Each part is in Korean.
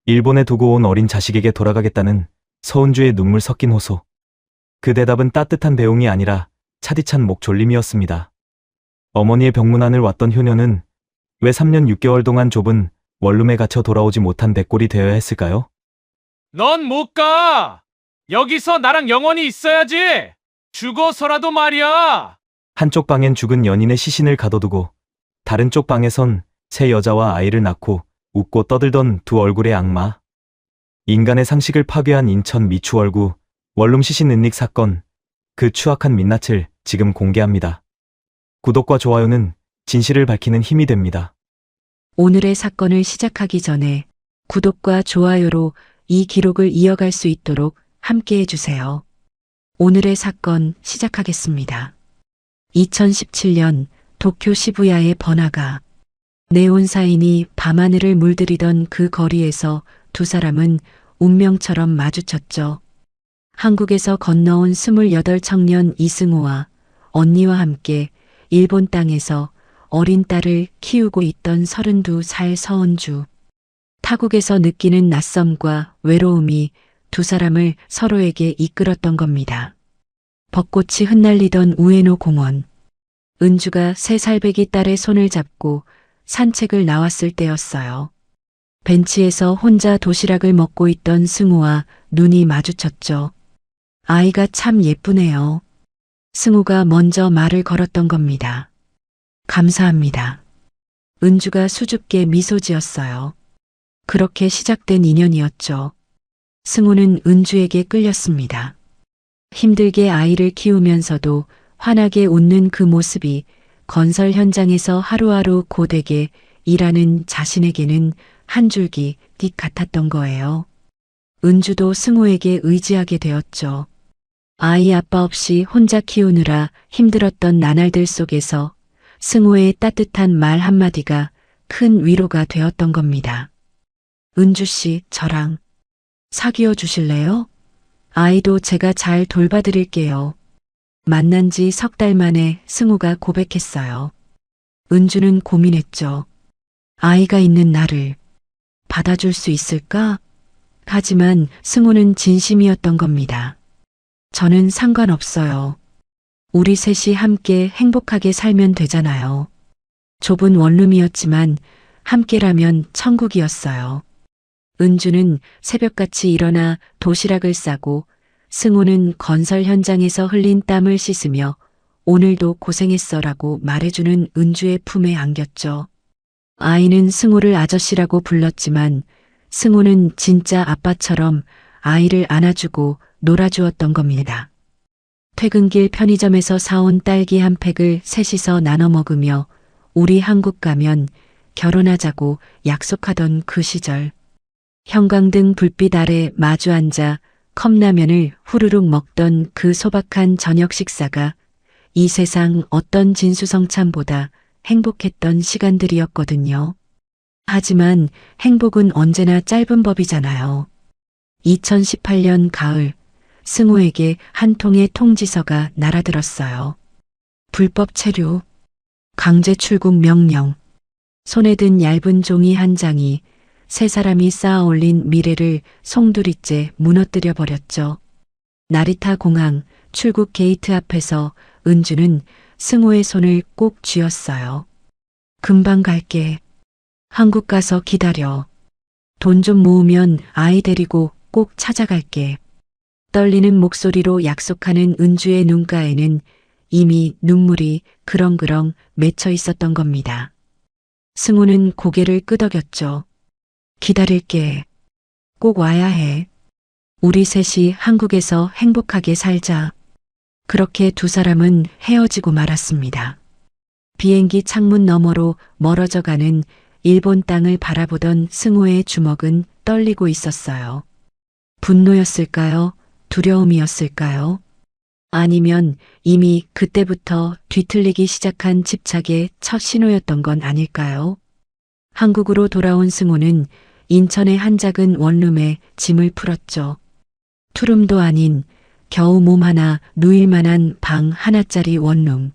일본에 두고 온 어린 자식에게 돌아가겠다는 서은주의 눈물 섞인 호소. 그 대답은 따뜻한 배웅이 아니라 차디찬 목졸림이었습니다. 어머니의 병문안을 왔던 효녀는 왜 3년 6개월 동안 좁은 원룸에 갇혀 돌아오지 못한 백골이 되어야 했을까요? 넌 못 가! 여기서 나랑 영원히 있어야지! 죽어서라도 말이야! 한쪽 방엔 죽은 연인의 시신을 가둬두고 다른 쪽 방에선 새 여자와 아이를 낳고 웃고 떠들던 두 얼굴의 악마. 인간의 상식을 파괴한 인천 미추홀구 원룸 시신 은닉 사건. 그 추악한 민낯을 지금 공개합니다. 구독과 좋아요는 진실을 밝히는 힘이 됩니다. 오늘의 사건을 시작하기 전에 구독과 좋아요로 이 기록을 이어갈 수 있도록 함께 해주세요. 오늘의 사건 시작하겠습니다. 2017년 도쿄 시부야의 번화가. 네온사인이 밤하늘을 물들이던 그 거리에서 두 사람은 운명처럼 마주쳤죠. 한국에서 건너온 28 청년 이승우와 언니와 함께 일본 땅에서 어린 딸을 키우고 있던 32살 서은주. 타국에서 느끼는 낯섦과 외로움이 두 사람을 서로에게 이끌었던 겁니다. 벚꽃이 흩날리던 우에노 공원. 은주가 3살배기 딸의 손을 잡고 산책을 나왔을 때였어요. 벤치에서 혼자 도시락을 먹고 있던 승우와 눈이 마주쳤죠. 아이가 참 예쁘네요. 승우가 먼저 말을 걸었던 겁니다. 감사합니다. 은주가 수줍게 미소 지었어요. 그렇게 시작된 인연이었죠. 승우는 은주에게 끌렸습니다. 힘들게 아이를 키우면서도 환하게 웃는 그 모습이 건설 현장에서 하루하루 고되게 일하는 자신에게는 한 줄기 빛 같았던 거예요. 은주도 승우에게 의지하게 되었죠. 아이 아빠 없이 혼자 키우느라 힘들었던 나날들 속에서 승우의 따뜻한 말 한마디가 큰 위로가 되었던 겁니다. 은주 씨, 저랑 사귀어 주실래요? 아이도 제가 잘 돌봐드릴게요. 만난 지 3달 만에 승우가 고백했어요. 은주는 고민했죠. 아이가 있는 나를 받아줄 수 있을까? 하지만 승우는 진심이었던 겁니다. 저는 상관없어요. 우리 셋이 함께 행복하게 살면 되잖아요. 좁은 원룸이었지만 함께라면 천국이었어요. 은주는 새벽같이 일어나 도시락을 싸고 승우는 건설 현장에서 흘린 땀을 씻으며 오늘도 고생했어라고 말해주는 은주의 품에 안겼죠. 아이는 승우를 아저씨라고 불렀지만 승우는 진짜 아빠처럼 아이를 안아주고 놀아주었던 겁니다. 퇴근길 편의점에서 사온 딸기 한 팩을 셋이서 나눠 먹으며 우리 한국 가면 결혼하자고 약속하던 그 시절. 형광등 불빛 아래 마주 앉아 컵라면을 후루룩 먹던 그 소박한 저녁 식사가 이 세상 어떤 진수성찬보다 행복했던 시간들이었거든요. 하지만 행복은 언제나 짧은 법이잖아요. 2018년 가을, 승우에게 한 통의 통지서가 날아들었어요. 불법 체류, 강제 출국 명령. 손에 든 얇은 종이 한 장이 세 사람이 쌓아 올린 미래를 송두리째 무너뜨려 버렸죠. 나리타 공항 출국 게이트 앞에서 은주는 승우의 손을 꼭 쥐었어요. 금방 갈게. 한국 가서 기다려. 돈 좀 모으면 아이 데리고 꼭 찾아갈게. 떨리는 목소리로 약속하는 은주의 눈가에는 이미 눈물이 그렁그렁 맺혀 있었던 겁니다. 승우는 고개를 끄덕였죠. 기다릴게. 꼭 와야 해. 우리 셋이 한국에서 행복하게 살자. 그렇게 두 사람은 헤어지고 말았습니다. 비행기 창문 너머로 멀어져가는 일본 땅을 바라보던 승우의 주먹은 떨리고 있었어요. 분노였을까요? 두려움이었을까요? 아니면 이미 그때부터 뒤틀리기 시작한 집착의 첫 신호였던 건 아닐까요? 한국으로 돌아온 승우는 인천의 한 작은 원룸에 짐을 풀었죠. 투룸도 아닌 겨우 몸 하나 누일 만한 방 하나짜리 원룸.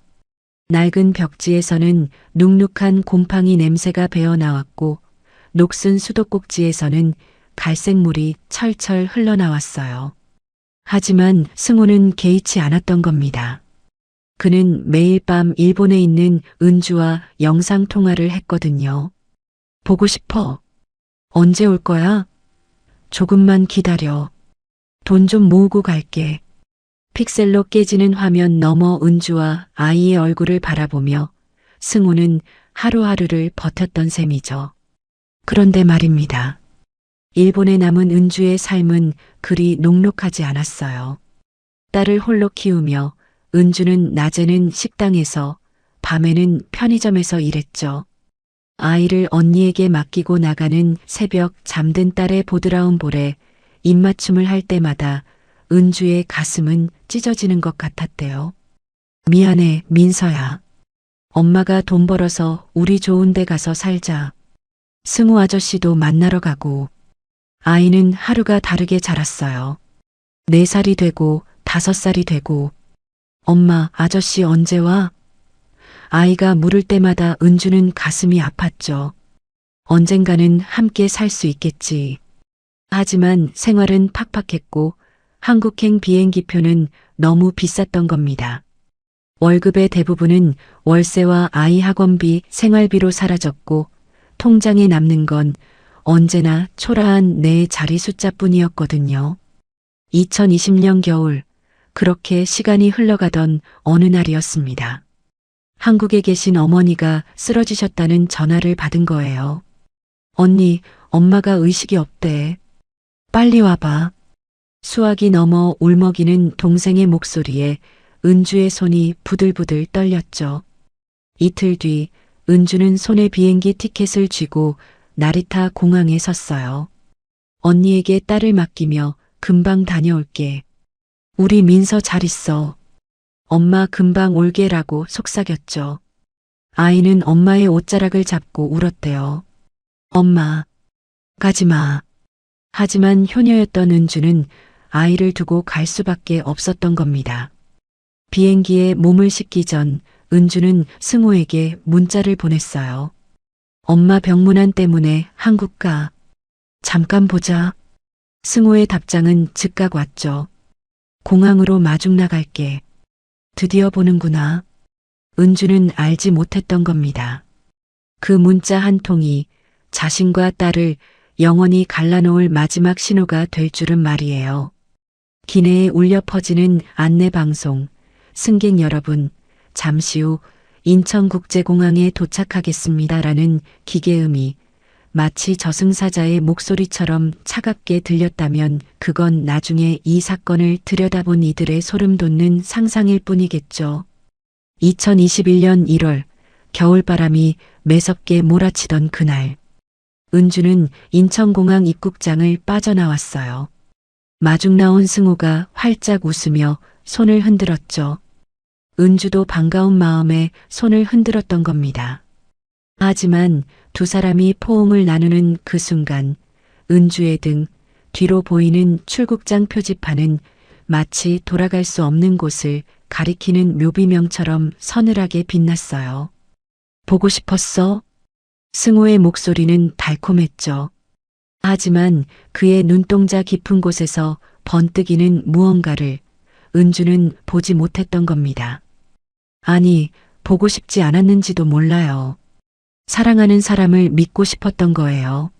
낡은 벽지에서는 눅눅한 곰팡이 냄새가 배어나왔고 녹슨 수도꼭지에서는 갈색물이 철철 흘러나왔어요. 하지만 승호는 개의치 않았던 겁니다. 그는 매일 밤 일본에 있는 은주와 영상통화를 했거든요. 보고 싶어. 언제 올 거야? 조금만 기다려. 돈 좀 모으고 갈게. 픽셀로 깨지는 화면 너머 은주와 아이의 얼굴을 바라보며 승호는 하루하루를 버텼던 셈이죠. 그런데 말입니다. 일본에 남은 은주의 삶은 그리 녹록하지 않았어요. 딸을 홀로 키우며 은주는 낮에는 식당에서 밤에는 편의점에서 일했죠. 아이를 언니에게 맡기고 나가는 새벽 잠든 딸의 보드라운 볼에 입맞춤을 할 때마다 은주의 가슴은 찢어지는 것 같았대요. 미안해, 민서야. 엄마가 돈 벌어서 우리 좋은 데 가서 살자. 승우 아저씨도 만나러 가고. 아이는 하루가 다르게 자랐어요. 4살이 되고 5살이 되고. 엄마, 아저씨 언제 와? 아이가 물을 때마다 은주는 가슴이 아팠죠. 언젠가는 함께 살 수 있겠지. 하지만 생활은 팍팍했고 한국행 비행기표는 너무 비쌌던 겁니다. 월급의 대부분은 월세와 아이 학원비, 생활비로 사라졌고 통장에 남는 건 언제나 초라한 내 자리 숫자뿐이었거든요. 2020년 겨울, 그렇게 시간이 흘러가던 어느 날이었습니다. 한국에 계신 어머니가 쓰러지셨다는 전화를 받은 거예요. 언니, 엄마가 의식이 없대. 빨리 와봐. 수화기 넘어 울먹이는 동생의 목소리에 은주의 손이 부들부들 떨렸죠. 이틀 뒤 은주는 손에 비행기 티켓을 쥐고 나리타 공항에 섰어요. 언니에게 딸을 맡기며 금방 다녀올게. 우리 민서 잘 있어. 엄마 금방 올게라고 속삭였죠. 아이는 엄마의 옷자락을 잡고 울었대요. 엄마, 가지마. 하지만 효녀였던 은주는 아이를 두고 갈 수밖에 없었던 겁니다. 비행기에 몸을 싣기 전 은주는 승호에게 문자를 보냈어요. 엄마 병문안 때문에 한국 가. 잠깐 보자. 승호의 답장은 즉각 왔죠. 공항으로 마중 나갈게. 드디어 보는구나. 은주는 알지 못했던 겁니다. 그 문자 한 통이 자신과 딸을 영원히 갈라놓을 마지막 신호가 될 줄은 말이에요. 기내에 울려 퍼지는 안내방송. 승객 여러분, 잠시 후 인천국제공항에 도착하겠습니다라는 기계음이 마치 저승사자의 목소리처럼 차갑게 들렸다면 그건 나중에 이 사건을 들여다본 이들의 소름 돋는 상상일 뿐이겠죠. 2021년 1월 겨울바람이 매섭게 몰아치던 그날 은주는 인천공항 입국장을 빠져나왔어요. 마중 나온 승우가 활짝 웃으며 손을 흔들었죠. 은주도 반가운 마음에 손을 흔들었던 겁니다. 하지만 두 사람이 포옹을 나누는 그 순간 은주의 등 뒤로 보이는 출국장 표지판은 마치 돌아갈 수 없는 곳을 가리키는 묘비명처럼 서늘하게 빛났어요. 보고 싶었어? 승호의 목소리는 달콤했죠. 하지만 그의 눈동자 깊은 곳에서 번뜩이는 무언가를 은주는 보지 못했던 겁니다. 아니, 보고 싶지 않았는지도 몰라요. 사랑하는 사람을 믿고 싶었던 거예요.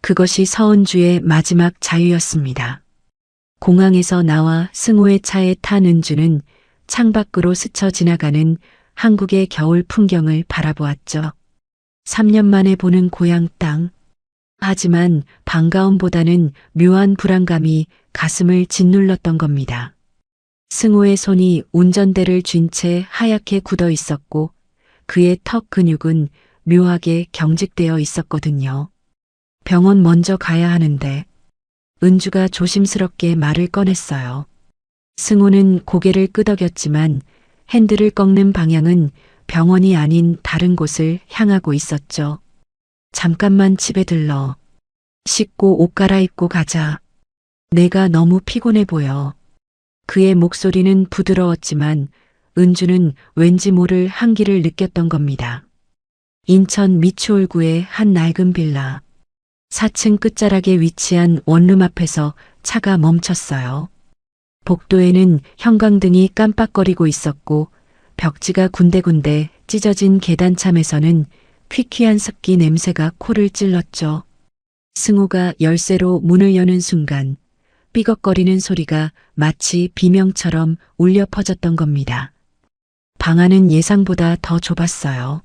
그것이 서은주의 마지막 자유였습니다. 공항에서 나와 승호의 차에 탄 은주는 창밖으로 스쳐 지나가는 한국의 겨울 풍경을 바라보았죠. 3년 만에 보는 고향 땅. 하지만 반가움보다는 묘한 불안감이 가슴을 짓눌렀던 겁니다. 승호의 손이 운전대를 쥔 채 하얗게 굳어 있었고 그의 턱 근육은 묘하게 경직되어 있었거든요. 병원 먼저 가야 하는데. 은주가 조심스럽게 말을 꺼냈어요. 승호는 고개를 끄덕였지만 핸들을 꺾는 방향은 병원이 아닌 다른 곳을 향하고 있었죠. 잠깐만 집에 들러. 씻고 옷 갈아입고 가자. 내가 너무 피곤해 보여. 그의 목소리는 부드러웠지만 은주는 왠지 모를 한기를 느꼈던 겁니다. 인천 미추홀구의 한 낡은 빌라. 4층 끝자락에 위치한 원룸 앞에서 차가 멈췄어요. 복도에는 형광등이 깜빡거리고 있었고 벽지가 군데군데 찢어진 계단참에서는 퀴퀴한 습기 냄새가 코를 찔렀죠. 승우가 열쇠로 문을 여는 순간 삐걱거리는 소리가 마치 비명처럼 울려 퍼졌던 겁니다. 방 안은 예상보다 더 좁았어요.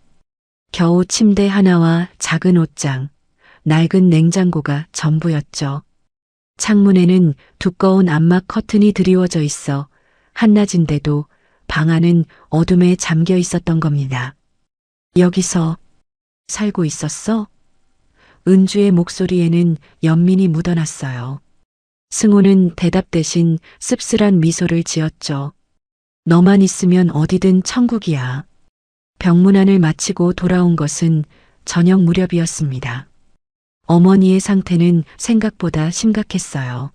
겨우 침대 하나와 작은 옷장, 낡은 냉장고가 전부였죠. 창문에는 두꺼운 암막 커튼이 드리워져 있어 한낮인데도 방 안은 어둠에 잠겨 있었던 겁니다. 여기서 살고 있었어? 은주의 목소리에는 연민이 묻어났어요. 승우는 대답 대신 씁쓸한 미소를 지었죠. 너만 있으면 어디든 천국이야. 병문안을 마치고 돌아온 것은 저녁 무렵이었습니다. 어머니의 상태는 생각보다 심각했어요.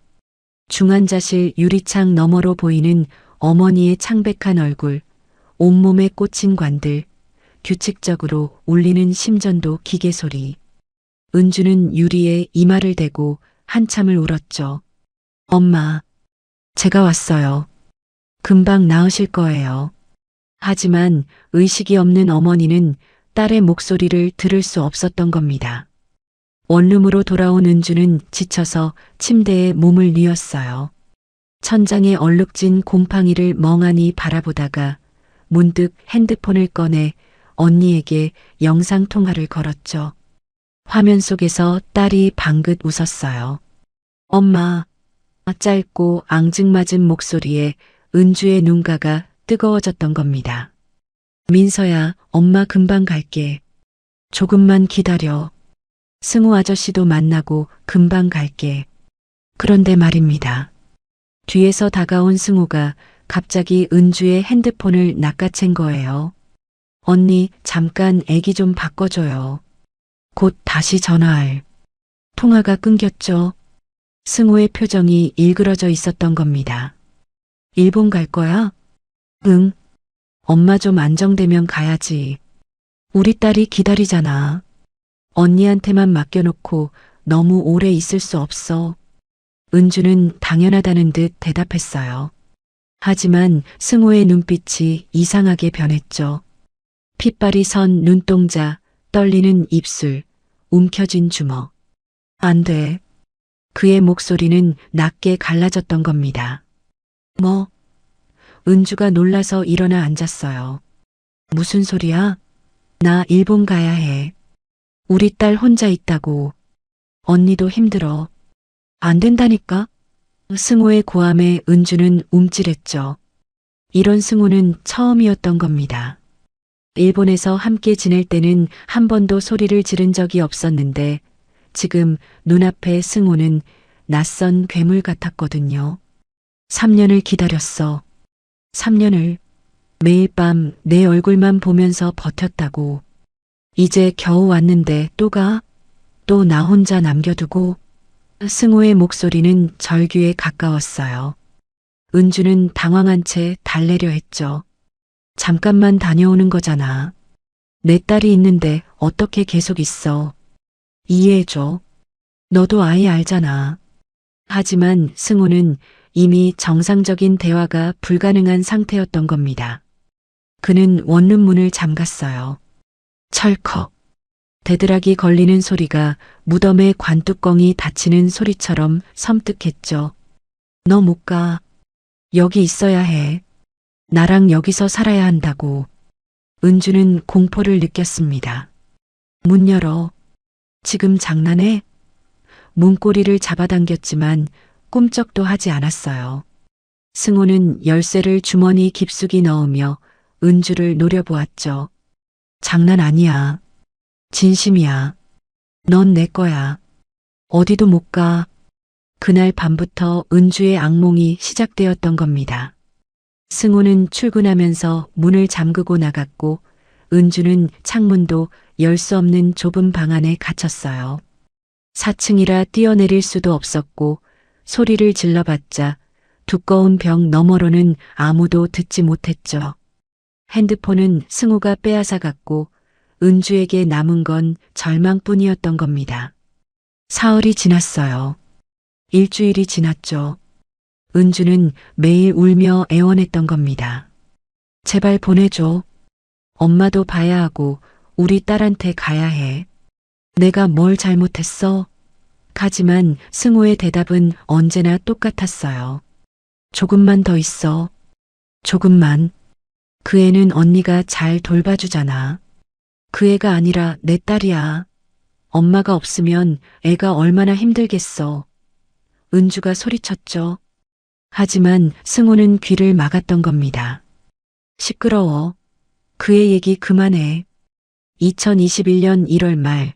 중환자실 유리창 너머로 보이는 어머니의 창백한 얼굴, 온몸에 꽂힌 관들, 규칙적으로 울리는 심전도 기계 소리. 은주는 유리에 이마를 대고 한참을 울었죠. 엄마, 제가 왔어요. 금방 나으실 거예요. 하지만 의식이 없는 어머니는 딸의 목소리를 들을 수 없었던 겁니다. 원룸으로 돌아온 은주는 지쳐서 침대에 몸을 뉘었어요. 천장에 얼룩진 곰팡이를 멍하니 바라보다가 문득 핸드폰을 꺼내 언니에게 영상통화를 걸었죠. 화면 속에서 딸이 방긋 웃었어요. 엄마, 짧고 앙증맞은 목소리에 은주의 눈가가 뜨거워졌던 겁니다. 민서야, 엄마 금방 갈게. 조금만 기다려. 승우 아저씨도 만나고 금방 갈게. 그런데 말입니다. 뒤에서 다가온 승우가 갑자기 은주의 핸드폰을 낚아챈 거예요. 언니, 잠깐 애기 좀 바꿔줘요. 곧 다시 전화할. 통화가 끊겼죠. 승우의 표정이 일그러져 있었던 겁니다. 일본 갈 거야? 응. 엄마 좀 안정되면 가야지. 우리 딸이 기다리잖아. 언니한테만 맡겨놓고 너무 오래 있을 수 없어. 은주는 당연하다는 듯 대답했어요. 하지만 승우의 눈빛이 이상하게 변했죠. 핏발이 선 눈동자, 떨리는 입술, 움켜쥔 주먹. 안 돼. 그의 목소리는 낮게 갈라졌던 겁니다. 뭐? 은주가 놀라서 일어나 앉았어요. 무슨 소리야? 나 일본 가야 해. 우리 딸 혼자 있다고. 언니도 힘들어. 안 된다니까? 승우의 고함에 은주는 움찔했죠. 이런 승우는 처음이었던 겁니다. 일본에서 함께 지낼 때는 한 번도 소리를 지른 적이 없었는데 지금 눈앞에 승우는 낯선 괴물 같았거든요. 3년을 기다렸어. 3년을 매일 밤 내 얼굴만 보면서 버텼다고. 이제 겨우 왔는데 또 가? 또 나 혼자 남겨두고? 승우의 목소리는 절규에 가까웠어요. 은주는 당황한 채 달래려 했죠. 잠깐만 다녀오는 거잖아. 내 딸이 있는데 어떻게 계속 있어. 이해해줘. 너도 아이 알잖아. 하지만 승우는 이미 정상적인 대화가 불가능한 상태였던 겁니다. 그는 원룸 문을 잠갔어요. 철컥. 대드락이 걸리는 소리가 무덤의 관뚜껑이 닫히는 소리처럼 섬뜩했죠. 너 못 가. 여기 있어야 해. 나랑 여기서 살아야 한다고. 은주는 공포를 느꼈습니다. 문 열어. 지금 장난해? 문고리를 잡아당겼지만 꿈쩍도 하지 않았어요. 승우는 열쇠를 주머니 깊숙이 넣으며 은주를 노려보았죠. 장난 아니야. 진심이야. 넌 내 거야. 어디도 못 가. 그날 밤부터 은주의 악몽이 시작되었던 겁니다. 승우는 출근하면서 문을 잠그고 나갔고 은주는 창문도 열 수 없는 좁은 방 안에 갇혔어요. 4층이라 뛰어내릴 수도 없었고 소리를 질러봤자 두꺼운 벽 너머로는 아무도 듣지 못했죠. 핸드폰은 승우가 빼앗아 갔고 은주에게 남은 건 절망뿐이었던 겁니다. 사흘이 지났어요. 일주일이 지났죠. 은주는 매일 울며 애원했던 겁니다. 제발 보내줘. 엄마도 봐야 하고 우리 딸한테 가야 해. 내가 뭘 잘못했어? 하지만 승호의 대답은 언제나 똑같았어요. 조금만 더 있어. 조금만. 그 애는 언니가 잘 돌봐주잖아. 그 애가 아니라 내 딸이야. 엄마가 없으면 애가 얼마나 힘들겠어. 은주가 소리쳤죠. 하지만 승호는 귀를 막았던 겁니다. 시끄러워. 그의 얘기 그만해. 2021년 1월 말,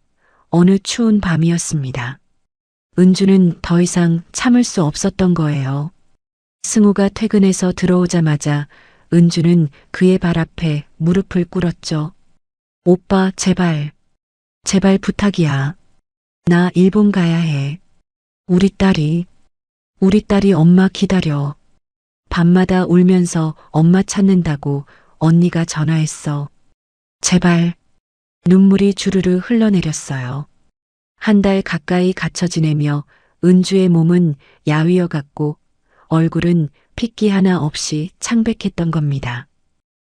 어느 추운 밤이었습니다. 은주는 더 이상 참을 수 없었던 거예요. 승우가 퇴근해서 들어오자마자 은주는 그의 발 앞에 무릎을 꿇었죠. 오빠, 제발. 제발 부탁이야. 나 일본 가야 해. 우리 딸이 엄마 기다려. 밤마다 울면서 엄마 찾는다고 언니가 전화했어. 제발. 눈물이 주르르 흘러내렸어요. 한 달 가까이 갇혀 지내며 은주의 몸은 야위어 같고 얼굴은 핏기 하나 없이 창백했던 겁니다.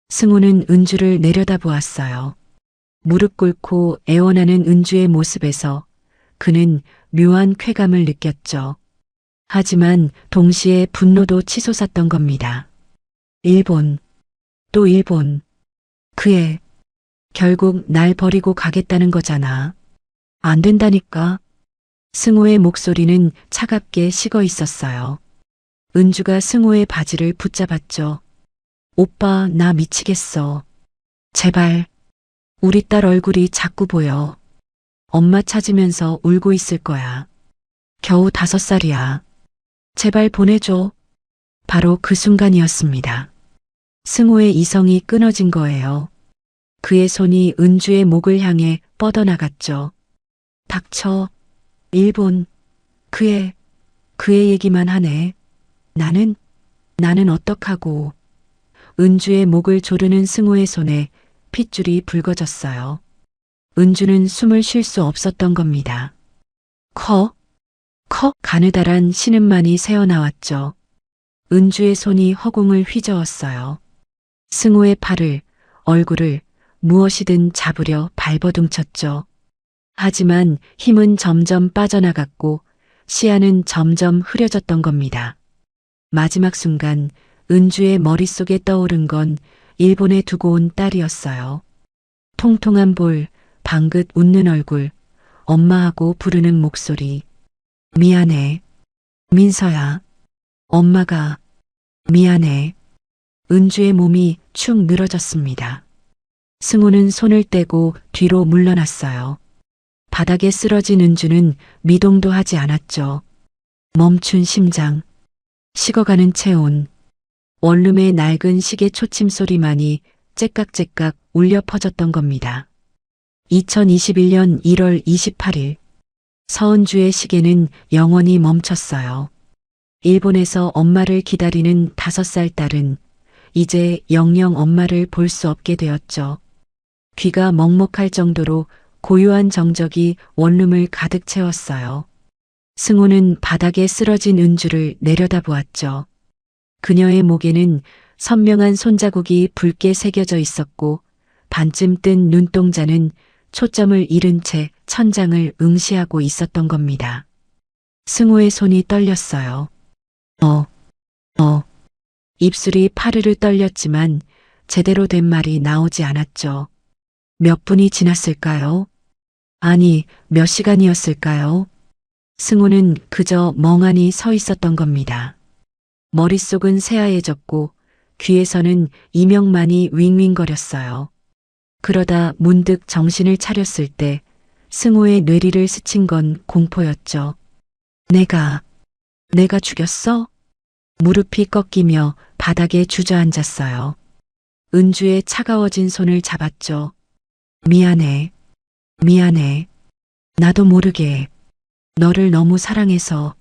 승우는 은주를 내려다보았어요. 무릎 꿇고 애원하는 은주의 모습에서 그는 묘한 쾌감을 느꼈죠. 하지만 동시에 분노도 치솟았던 겁니다. 일본, 또 일본. 그 애, 결국 날 버리고 가겠다는 거잖아. 안 된다니까. 승호의 목소리는 차갑게 식어 있었어요. 은주가 승호의 바지를 붙잡았죠. 오빠, 나 미치겠어. 제발. 우리 딸 얼굴이 자꾸 보여. 엄마 찾으면서 울고 있을 거야. 겨우 5살이야. 제발 보내줘. 바로 그 순간이었습니다. 승호의 이성이 끊어진 거예요. 그의 손이 은주의 목을 향해 뻗어나갔죠. 닥쳐. 일본. 그의 얘기만 하네. 나는 어떡하고. 은주의 목을 조르는 승호의 손에 핏줄이 붉어졌어요. 은주는 숨을 쉴 수 없었던 겁니다. 가느다란 신음만이 새어나왔죠. 은주의 손이 허공을 휘저었어요. 승호의 팔을, 얼굴을 무엇이든 잡으려 발버둥쳤죠. 하지만 힘은 점점 빠져나갔고 시야는 점점 흐려졌던 겁니다. 마지막 순간 은주의 머릿속에 떠오른 건 일본에 두고 온 딸이었어요. 통통한 볼, 방긋 웃는 얼굴, 엄마하고 부르는 목소리. 미안해. 민서야. 엄마가 미안해. 은주의 몸이 축 늘어졌습니다. 승우는 손을 떼고 뒤로 물러났어요. 바닥에 쓰러진 은주는 미동도 하지 않았죠. 멈춘 심장, 식어가는 체온, 원룸의 낡은 시계 초침 소리만이 째깍째깍 울려 퍼졌던 겁니다. 2021년 1월 28일, 서은주의 시계는 영원히 멈췄어요. 일본에서 엄마를 기다리는 5살 딸은 이제 영영 엄마를 볼 수 없게 되었죠. 귀가 먹먹할 정도로 고요한 정적이 원룸을 가득 채웠어요. 승우는 바닥에 쓰러진 은주를 내려다보았죠. 그녀의 목에는 선명한 손자국이 붉게 새겨져 있었고 반쯤 뜬 눈동자는 초점을 잃은 채 천장을 응시하고 있었던 겁니다. 승우의 손이 떨렸어요. 입술이 파르르 떨렸지만 제대로 된 말이 나오지 않았죠. 몇 분이 지났을까요? 아니, 몇 시간이었을까요? 승우는 그저 멍하니 서 있었던 겁니다. 머릿속은 새하얘졌고 귀에서는 이명만이 윙윙거렸어요. 그러다 문득 정신을 차렸을 때 승우의 뇌리를 스친 건 공포였죠. 내가 죽였어? 무릎이 꺾이며 바닥에 주저앉았어요. 은주의 차가워진 손을 잡았죠. 미안해. 나도 모르게 너를 너무 사랑해서.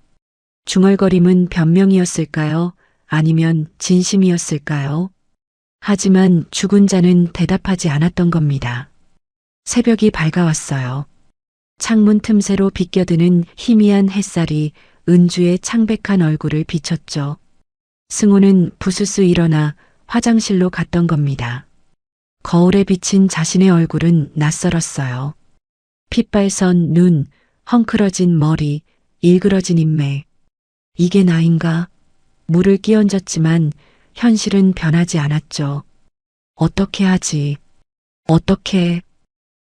중얼거림은 변명이었을까요? 아니면 진심이었을까요? 하지만 죽은 자는 대답하지 않았던 겁니다. 새벽이 밝아왔어요. 창문 틈새로 비껴드는 희미한 햇살이 은주의 창백한 얼굴을 비췄죠. 승우는 부스스 일어나 화장실로 갔던 겁니다. 거울에 비친 자신의 얼굴은 낯설었어요. 핏발선 눈, 헝클어진 머리, 일그러진 인매. 이게 나인가? 물을 끼얹었지만 현실은 변하지 않았죠. 어떻게 하지? 어떻게?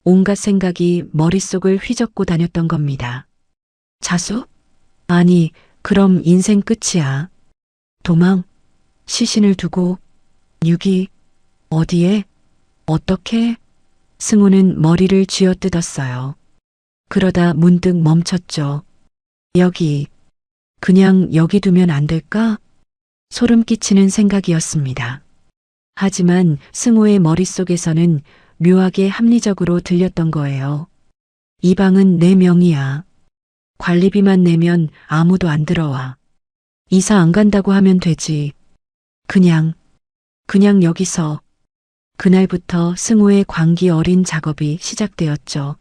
온갖 생각이 머릿속을 휘젓고 다녔던 겁니다. 자수? 아니, 그럼 인생 끝이야. 도망? 시신을 두고? 유기? 어디에? 어떻게? 승우는 머리를 쥐어뜯었어요. 그러다 문득 멈췄죠. 여기, 그냥 여기 두면 안 될까? 소름 끼치는 생각이었습니다. 하지만 승우의 머릿속에서는 묘하게 합리적으로 들렸던 거예요. 이 방은 내 명의야. 관리비만 내면 아무도 안 들어와. 이사 안 간다고 하면 되지. 그냥 여기서. 그날부터 승우의 광기 어린 작업이 시작되었죠.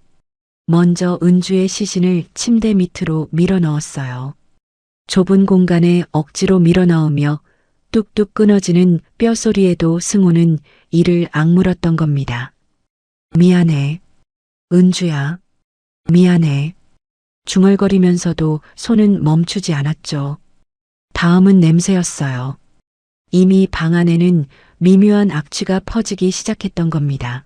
먼저 은주의 시신을 침대 밑으로 밀어 넣었어요. 좁은 공간에 억지로 밀어 넣으며 뚝뚝 끊어지는 뼈소리에도 승우는 이를 악물었던 겁니다. 미안해. 은주야. 미안해. 중얼거리면서도 손은 멈추지 않았죠. 다음은 냄새였어요. 이미 방 안에는 미묘한 악취가 퍼지기 시작했던 겁니다.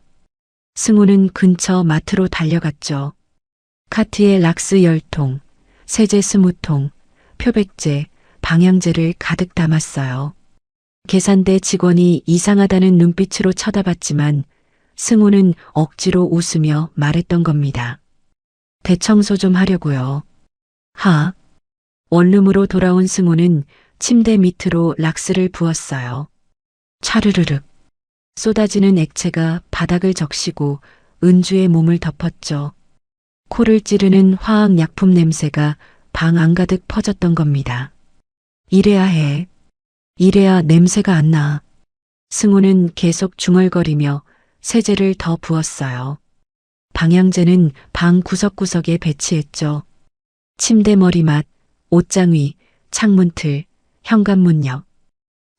승우는 근처 마트로 달려갔죠. 카트에 락스 10통, 세제 20통, 표백제, 방향제를 가득 담았어요. 계산대 직원이 이상하다는 눈빛으로 쳐다봤지만 승우는 억지로 웃으며 말했던 겁니다. 대청소 좀 하려고요. 원룸으로 돌아온 승우는 침대 밑으로 락스를 부었어요. 차르르륵. 쏟아지는 액체가 바닥을 적시고 은주의 몸을 덮었죠. 코를 찌르는 화학약품 냄새가 방 안가득 퍼졌던 겁니다. 이래야 해. 이래야 냄새가 안 나. 승우는 계속 중얼거리며 세제를 더 부었어요. 방향제는 방 구석구석에 배치했죠. 침대 머리맡, 옷장 위, 창문틀, 현관문역.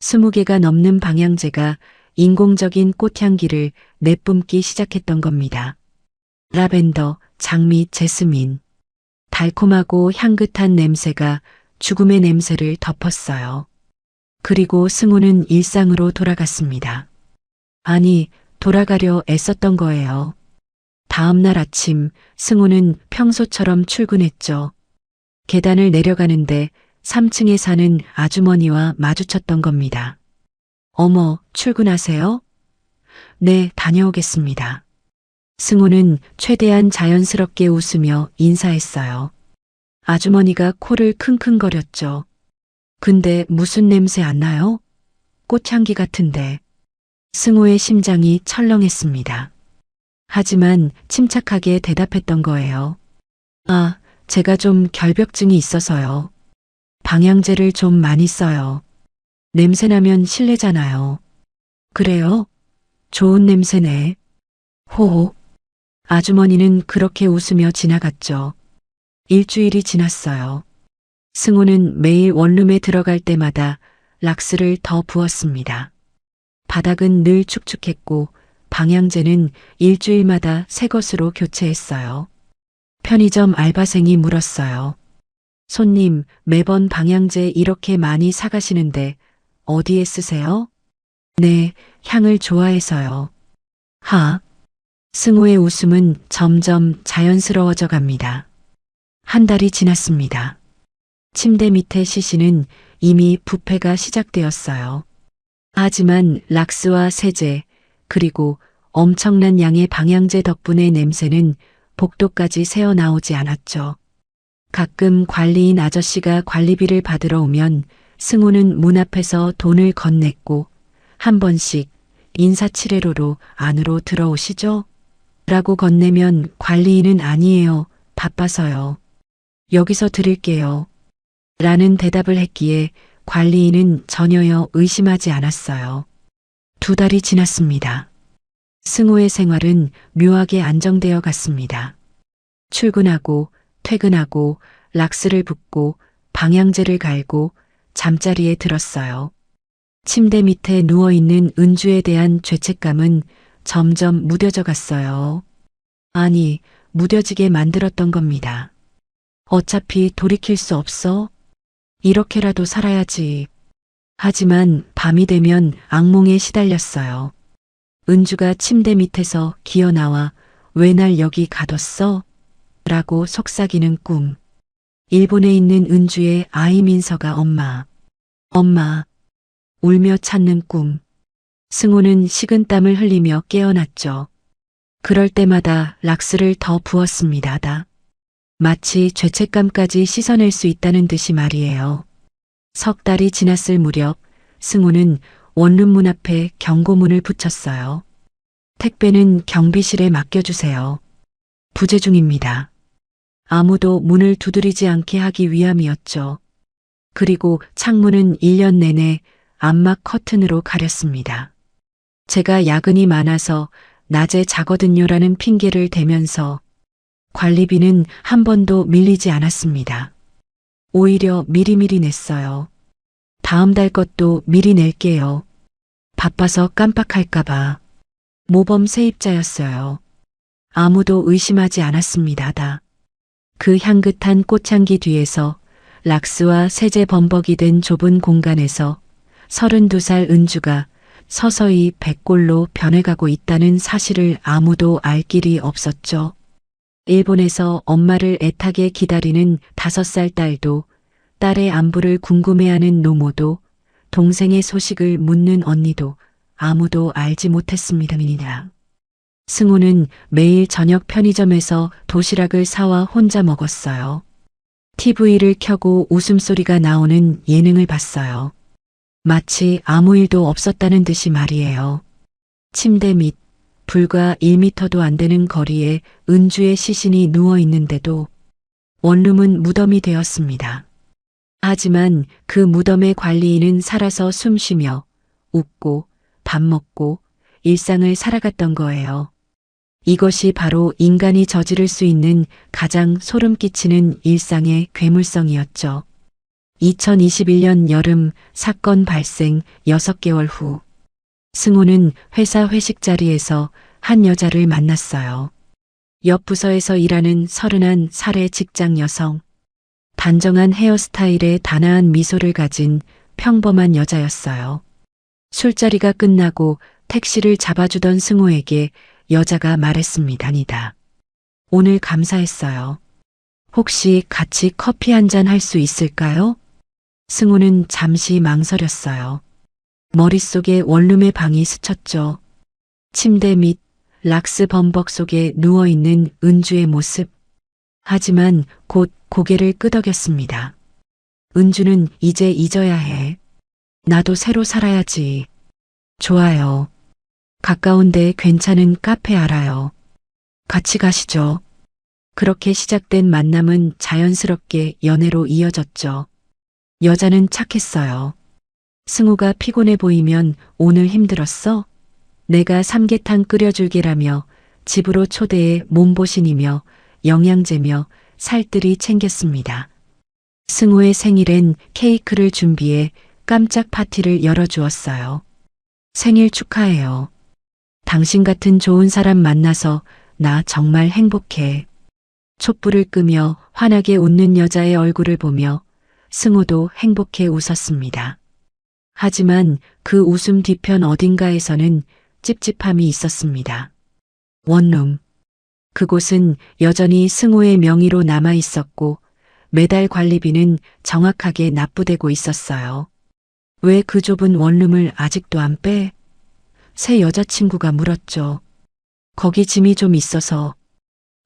20개가 넘는 방향제가 인공적인 꽃향기를 내뿜기 시작했던 겁니다. 라벤더, 장미, 제스민. 달콤하고 향긋한 냄새가 죽음의 냄새를 덮었어요. 그리고 승우는 일상으로 돌아갔습니다. 아니, 돌아가려 애썼던 거예요. 다음 날 아침 승우는 평소처럼 출근했죠. 계단을 내려가는데 3층에 사는 아주머니와 마주쳤던 겁니다. 어머, 출근하세요? 네, 다녀오겠습니다. 승우는 최대한 자연스럽게 웃으며 인사했어요. 아주머니가 코를 킁킁거렸죠. 근데 무슨 냄새 안 나요? 꽃향기 같은데. 승우의 심장이 철렁했습니다. 하지만 침착하게 대답했던 거예요. 아, 제가 좀 결벽증이 있어서요. 방향제를 좀 많이 써요. 냄새나면 실례잖아요. 그래요? 좋은 냄새네. 호호. 아주머니는 그렇게 웃으며 지나갔죠. 일주일이 지났어요. 승우는 매일 원룸에 들어갈 때마다 락스를 더 부었습니다. 바닥은 늘 축축했고 방향제는 일주일마다 새 것으로 교체했어요. 편의점 알바생이 물었어요. 손님, 매번 방향제 이렇게 많이 사가시는데 어디에 쓰세요? 네, 향을 좋아해서요. 승우의 웃음은 점점 자연스러워져 갑니다. 한 달이 지났습니다. 침대 밑의 시신은 이미 부패가 시작되었어요. 하지만 락스와 세제, 그리고 엄청난 양의 방향제 덕분에 냄새는 복도까지 새어나오지 않았죠. 가끔 관리인 아저씨가 관리비를 받으러 오면 승우는 문 앞에서 돈을 건넸고 한 번씩 인사치레로로 안으로 들어오시죠? 라고 건네면 관리인은 아니에요. 바빠서요. 여기서 드릴게요. 라는 대답을 했기에 관리인은 전혀요 의심하지 않았어요. 2달이 지났습니다. 승우의 생활은 묘하게 안정되어 갔습니다. 출근하고 퇴근하고 락스를 붓고 방향제를 갈고 잠자리에 들었어요. 침대 밑에 누워있는 은주에 대한 죄책감은 점점 무뎌져 갔어요. 아니, 무뎌지게 만들었던 겁니다. 어차피 돌이킬 수 없어. 이렇게라도 살아야지. 하지만 밤이 되면 악몽에 시달렸어요. 은주가 침대 밑에서 기어나와 왜 날 여기 가뒀어? 라고 속삭이는 꿈. 일본에 있는 은주의 아이 민서가 엄마, 엄마, 울며 찾는 꿈. 승호는 식은땀을 흘리며 깨어났죠. 그럴 때마다 락스를 더 부었습니다. 마치 죄책감까지 씻어낼 수 있다는 듯이 말이에요. 석 달이 지났을 무렵 승호는 원룸 문 앞에 경고문을 붙였어요. 택배는 경비실에 맡겨주세요. 부재 중입니다. 아무도 문을 두드리지 않게 하기 위함이었죠. 그리고 창문은 1년 내내 암막 커튼으로 가렸습니다. 제가 야근이 많아서 낮에 자거든요라는 핑계를 대면서 관리비는 한 번도 밀리지 않았습니다. 오히려 미리미리 냈어요. 다음 달 것도 미리 낼게요. 바빠서 깜빡할까봐. 모범 세입자였어요. 아무도 의심하지 않았습니다. 그 향긋한 꽃향기 뒤에서 락스와 세제 범벅이 된 좁은 공간에서 32살 은주가 서서히 백골로 변해가고 있다는 사실을 아무도 알 길이 없었죠. 일본에서 엄마를 애타게 기다리는 5살 딸도, 딸의 안부를 궁금해하는 노모도, 동생의 소식을 묻는 언니도 아무도 알지 못했습니다. 승호는 매일 저녁 편의점에서 도시락을 사와 혼자 먹었어요. TV를 켜고 웃음소리가 나오는 예능을 봤어요. 마치 아무 일도 없었다는 듯이 말이에요. 침대 밑 불과 1미터도 안 되는 거리에 은주의 시신이 누워 있는데도 원룸은 무덤이 되었습니다. 하지만 그 무덤의 관리인은 살아서 숨쉬며 웃고 밥 먹고 일상을 살아갔던 거예요. 이것이 바로 인간이 저지를 수 있는 가장 소름 끼치는 일상의 괴물성이었죠. 2021년 여름 사건 발생 6개월 후 승호는 회사 회식 자리에서 한 여자를 만났어요. 옆 부서에서 일하는 31살의 직장 여성. 단정한 헤어스타일에 단아한 미소를 가진 평범한 여자였어요. 술자리가 끝나고 택시를 잡아주던 승호에게 여자가 말했습니다. 오늘 감사했어요. 혹시 같이 커피 한 잔 할 수 있을까요? 승호는 잠시 망설였어요. 머릿속에 원룸의 방이 스쳤죠. 침대 밑 락스 범벅 속에 누워있는 은주의 모습. 하지만 곧 고개를 끄덕였습니다. 은주는 이제 잊어야 해. 나도 새로 살아야지. 좋아요. 가까운데 괜찮은 카페 알아요. 같이 가시죠. 그렇게 시작된 만남은 자연스럽게 연애로 이어졌죠. 여자는 착했어요. 승우가 피곤해 보이면 오늘 힘들었어? 내가 삼계탕 끓여줄게라며 집으로 초대해 몸보신이며 영양제며 살뜰히 챙겼습니다. 승우의 생일엔 케이크를 준비해 깜짝 파티를 열어주었어요. 생일 축하해요. 당신 같은 좋은 사람 만나서 나 정말 행복해. 촛불을 끄며 환하게 웃는 여자의 얼굴을 보며 승호도 행복해 웃었습니다. 하지만 그 웃음 뒤편 어딘가에서는 찝찝함이 있었습니다. 원룸. 그곳은 여전히 승호의 명의로 남아 있었고 매달 관리비는 정확하게 납부되고 있었어요. 왜 그 좁은 원룸을 아직도 안 빼? 새 여자친구가 물었죠. 거기 짐이 좀 있어서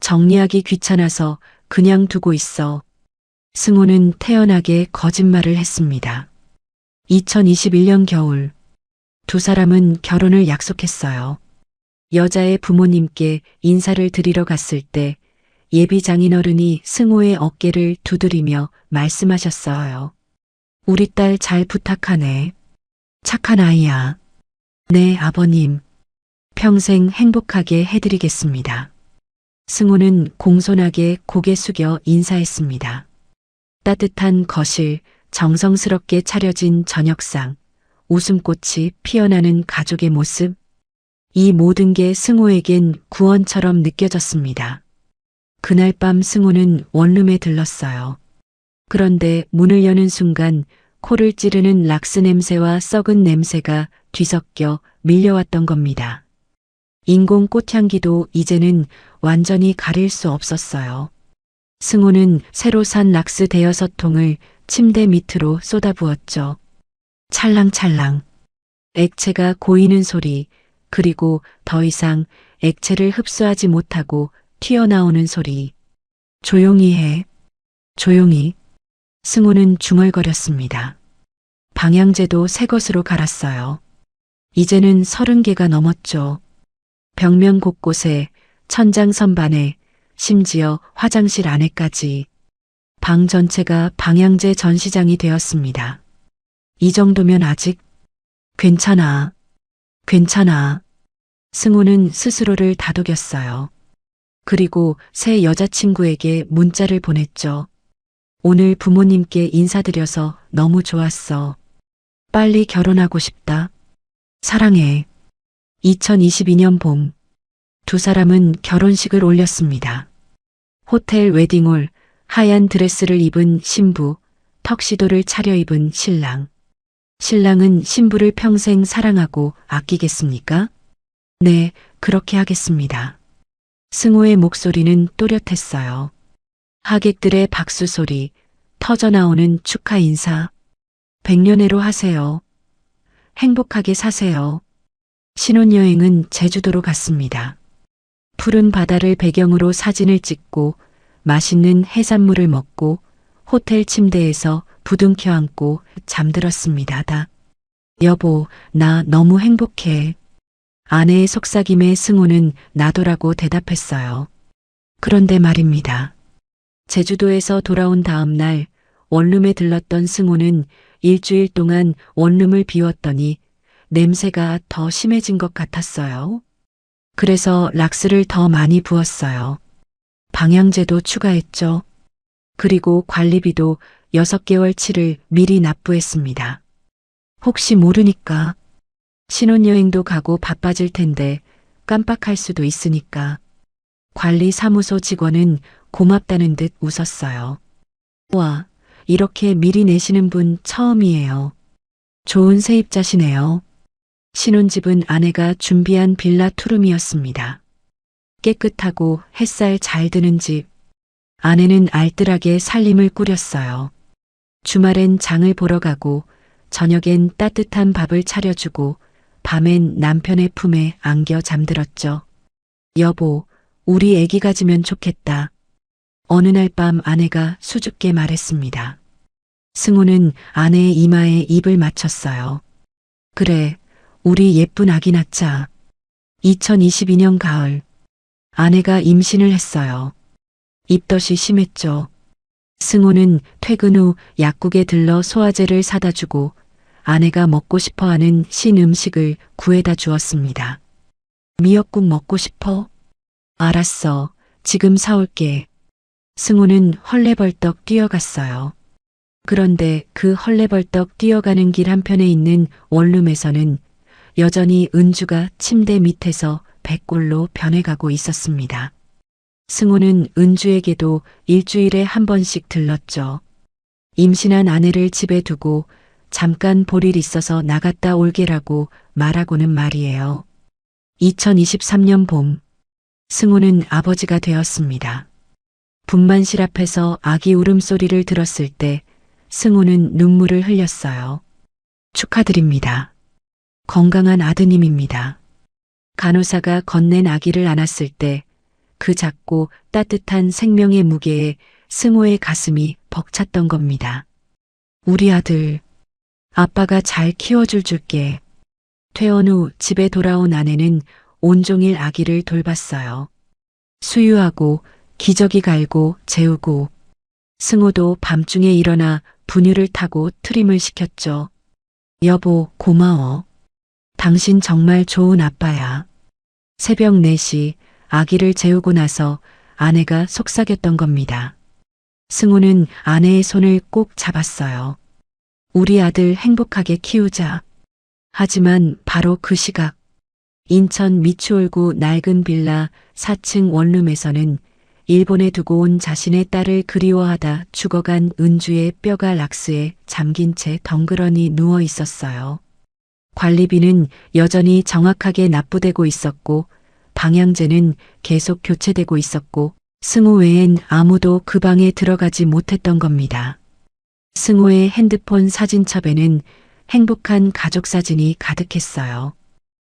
정리하기 귀찮아서 그냥 두고 있어. 승호는 태연하게 거짓말을 했습니다. 2021년 겨울 두 사람은 결혼을 약속했어요. 여자의 부모님께 인사를 드리러 갔을 때 예비 장인어른이 승호의 어깨를 두드리며 말씀하셨어요. 우리 딸 잘 부탁하네. 착한 아이야. 네, 아버님. 평생 행복하게 해드리겠습니다. 승호는 공손하게 고개 숙여 인사했습니다. 따뜻한 거실, 정성스럽게 차려진 저녁상, 웃음꽃이 피어나는 가족의 모습. 이 모든 게 승호에겐 구원처럼 느껴졌습니다. 그날 밤 승호는 원룸에 들렀어요. 그런데 문을 여는 순간 코를 찌르는 락스 냄새와 썩은 냄새가 뒤섞여 밀려왔던 겁니다. 인공 꽃향기도 이제는 완전히 가릴 수 없었어요. 승호는 새로 산 락스 대여섯 통을 침대 밑으로 쏟아부었죠. 찰랑찰랑. 액체가 고이는 소리, 그리고 더 이상 액체를 흡수하지 못하고 튀어나오는 소리. 조용히 해. 조용히. 승호는 중얼거렸습니다. 방향제도 새 것으로 갈았어요. 이제는 30개가 넘었죠. 벽면 곳곳에, 천장 선반에, 심지어 화장실 안에까지. 방 전체가 방향제 전시장이 되었습니다. 이 정도면 아직 괜찮아. 괜찮아. 승호는 스스로를 다독였어요. 그리고 새 여자친구에게 문자를 보냈죠. 오늘 부모님께 인사드려서 너무 좋았어. 빨리 결혼하고 싶다. 사랑해. 2022년 봄. 두 사람은 결혼식을 올렸습니다. 호텔 웨딩홀, 하얀 드레스를 입은 신부, 턱시도를 차려입은 신랑. 신랑은 신부를 평생 사랑하고 아끼겠습니까? 네, 그렇게 하겠습니다. 승호의 목소리는 또렷했어요. 하객들의 박수 소리, 터져나오는 축하 인사. 100년해로 하세요. 행복하게 사세요. 신혼여행은 제주도로 갔습니다. 푸른 바다를 배경으로 사진을 찍고 맛있는 해산물을 먹고 호텔 침대에서 부둥켜 안고 잠들었습니다. 여보, 나 너무 행복해. 아내의 속삭임에 승호는 나도라고 대답했어요. 그런데 말입니다. 제주도에서 돌아온 다음 날 원룸에 들렀던 승호는 일주일 동안 원룸을 비웠더니 냄새가 더 심해진 것 같았어요. 그래서 락스를 더 많이 부었어요. 방향제도 추가했죠. 그리고 관리비도 6개월치를 미리 납부했습니다. 혹시 모르니까. 신혼여행도 가고 바빠질 텐데 깜빡할 수도 있으니까. 관리사무소 직원은 고맙다는 듯 웃었어요. 와, 이렇게 미리 내시는 분 처음이에요. 좋은 세입자시네요. 신혼집은 아내가 준비한 빌라 투룸이었습니다. 깨끗하고 햇살 잘 드는 집. 아내는 알뜰하게 살림을 꾸렸어요. 주말엔 장을 보러 가고 저녁엔 따뜻한 밥을 차려주고 밤엔 남편의 품에 안겨 잠들었죠. 여보, 우리 애기 가지면 좋겠다. 어느 날 밤 아내가 수줍게 말했습니다. 승호는 아내의 이마에 입을 맞췄어요. 그래, 우리 예쁜 아기 낳자. 2022년 가을. 아내가 임신을 했어요. 입덧이 심했죠. 승호는 퇴근 후 약국에 들러 소화제를 사다 주고 아내가 먹고 싶어하는 신음식을 구해다 주었습니다. 미역국 먹고 싶어? 알았어. 지금 사올게. 승호는 헐레벌떡 뛰어갔어요. 그런데 그 헐레벌떡 뛰어가는 길 한편에 있는 원룸에서는 여전히 은주가 침대 밑에서 백골로 변해가고 있었습니다. 승호는 은주에게도 일주일에 한 번씩 들렀죠. 임신한 아내를 집에 두고 잠깐 볼 일 있어서 나갔다 올게라고 말하고는 말이에요. 2023년 봄, 승호는 아버지가 되었습니다. 분만실 앞에서 아기 울음소리를 들었을 때 승호는 눈물을 흘렸어요. 축하드립니다. 건강한 아드님입니다. 간호사가 건넨 아기를 안았을 때 그 작고 따뜻한 생명의 무게에 승호의 가슴이 벅찼던 겁니다. 우리 아들, 아빠가 잘 키워줄 줄게. 퇴원 후 집에 돌아온 아내는 온종일 아기를 돌봤어요. 수유하고 기저귀 갈고 재우고 승호도 밤중에 일어나 분유를 타고 트림을 시켰죠. 여보, 고마워. 당신 정말 좋은 아빠야. 새벽 4시 아기를 재우고 나서 아내가 속삭였던 겁니다. 승우는 아내의 손을 꼭 잡았어요. 우리 아들 행복하게 키우자. 하지만 바로 그 시각, 인천 미추홀구 낡은 빌라 4층 원룸에서는 일본에 두고 온 자신의 딸을 그리워하다 죽어간 은주의 뼈가 락스에 잠긴 채 덩그러니 누워 있었어요. 관리비는 여전히 정확하게 납부되고 있었고 방향제는 계속 교체되고 있었고 승우 외엔 아무도 그 방에 들어가지 못했던 겁니다. 승우의 핸드폰 사진첩에는 행복한 가족 사진이 가득했어요.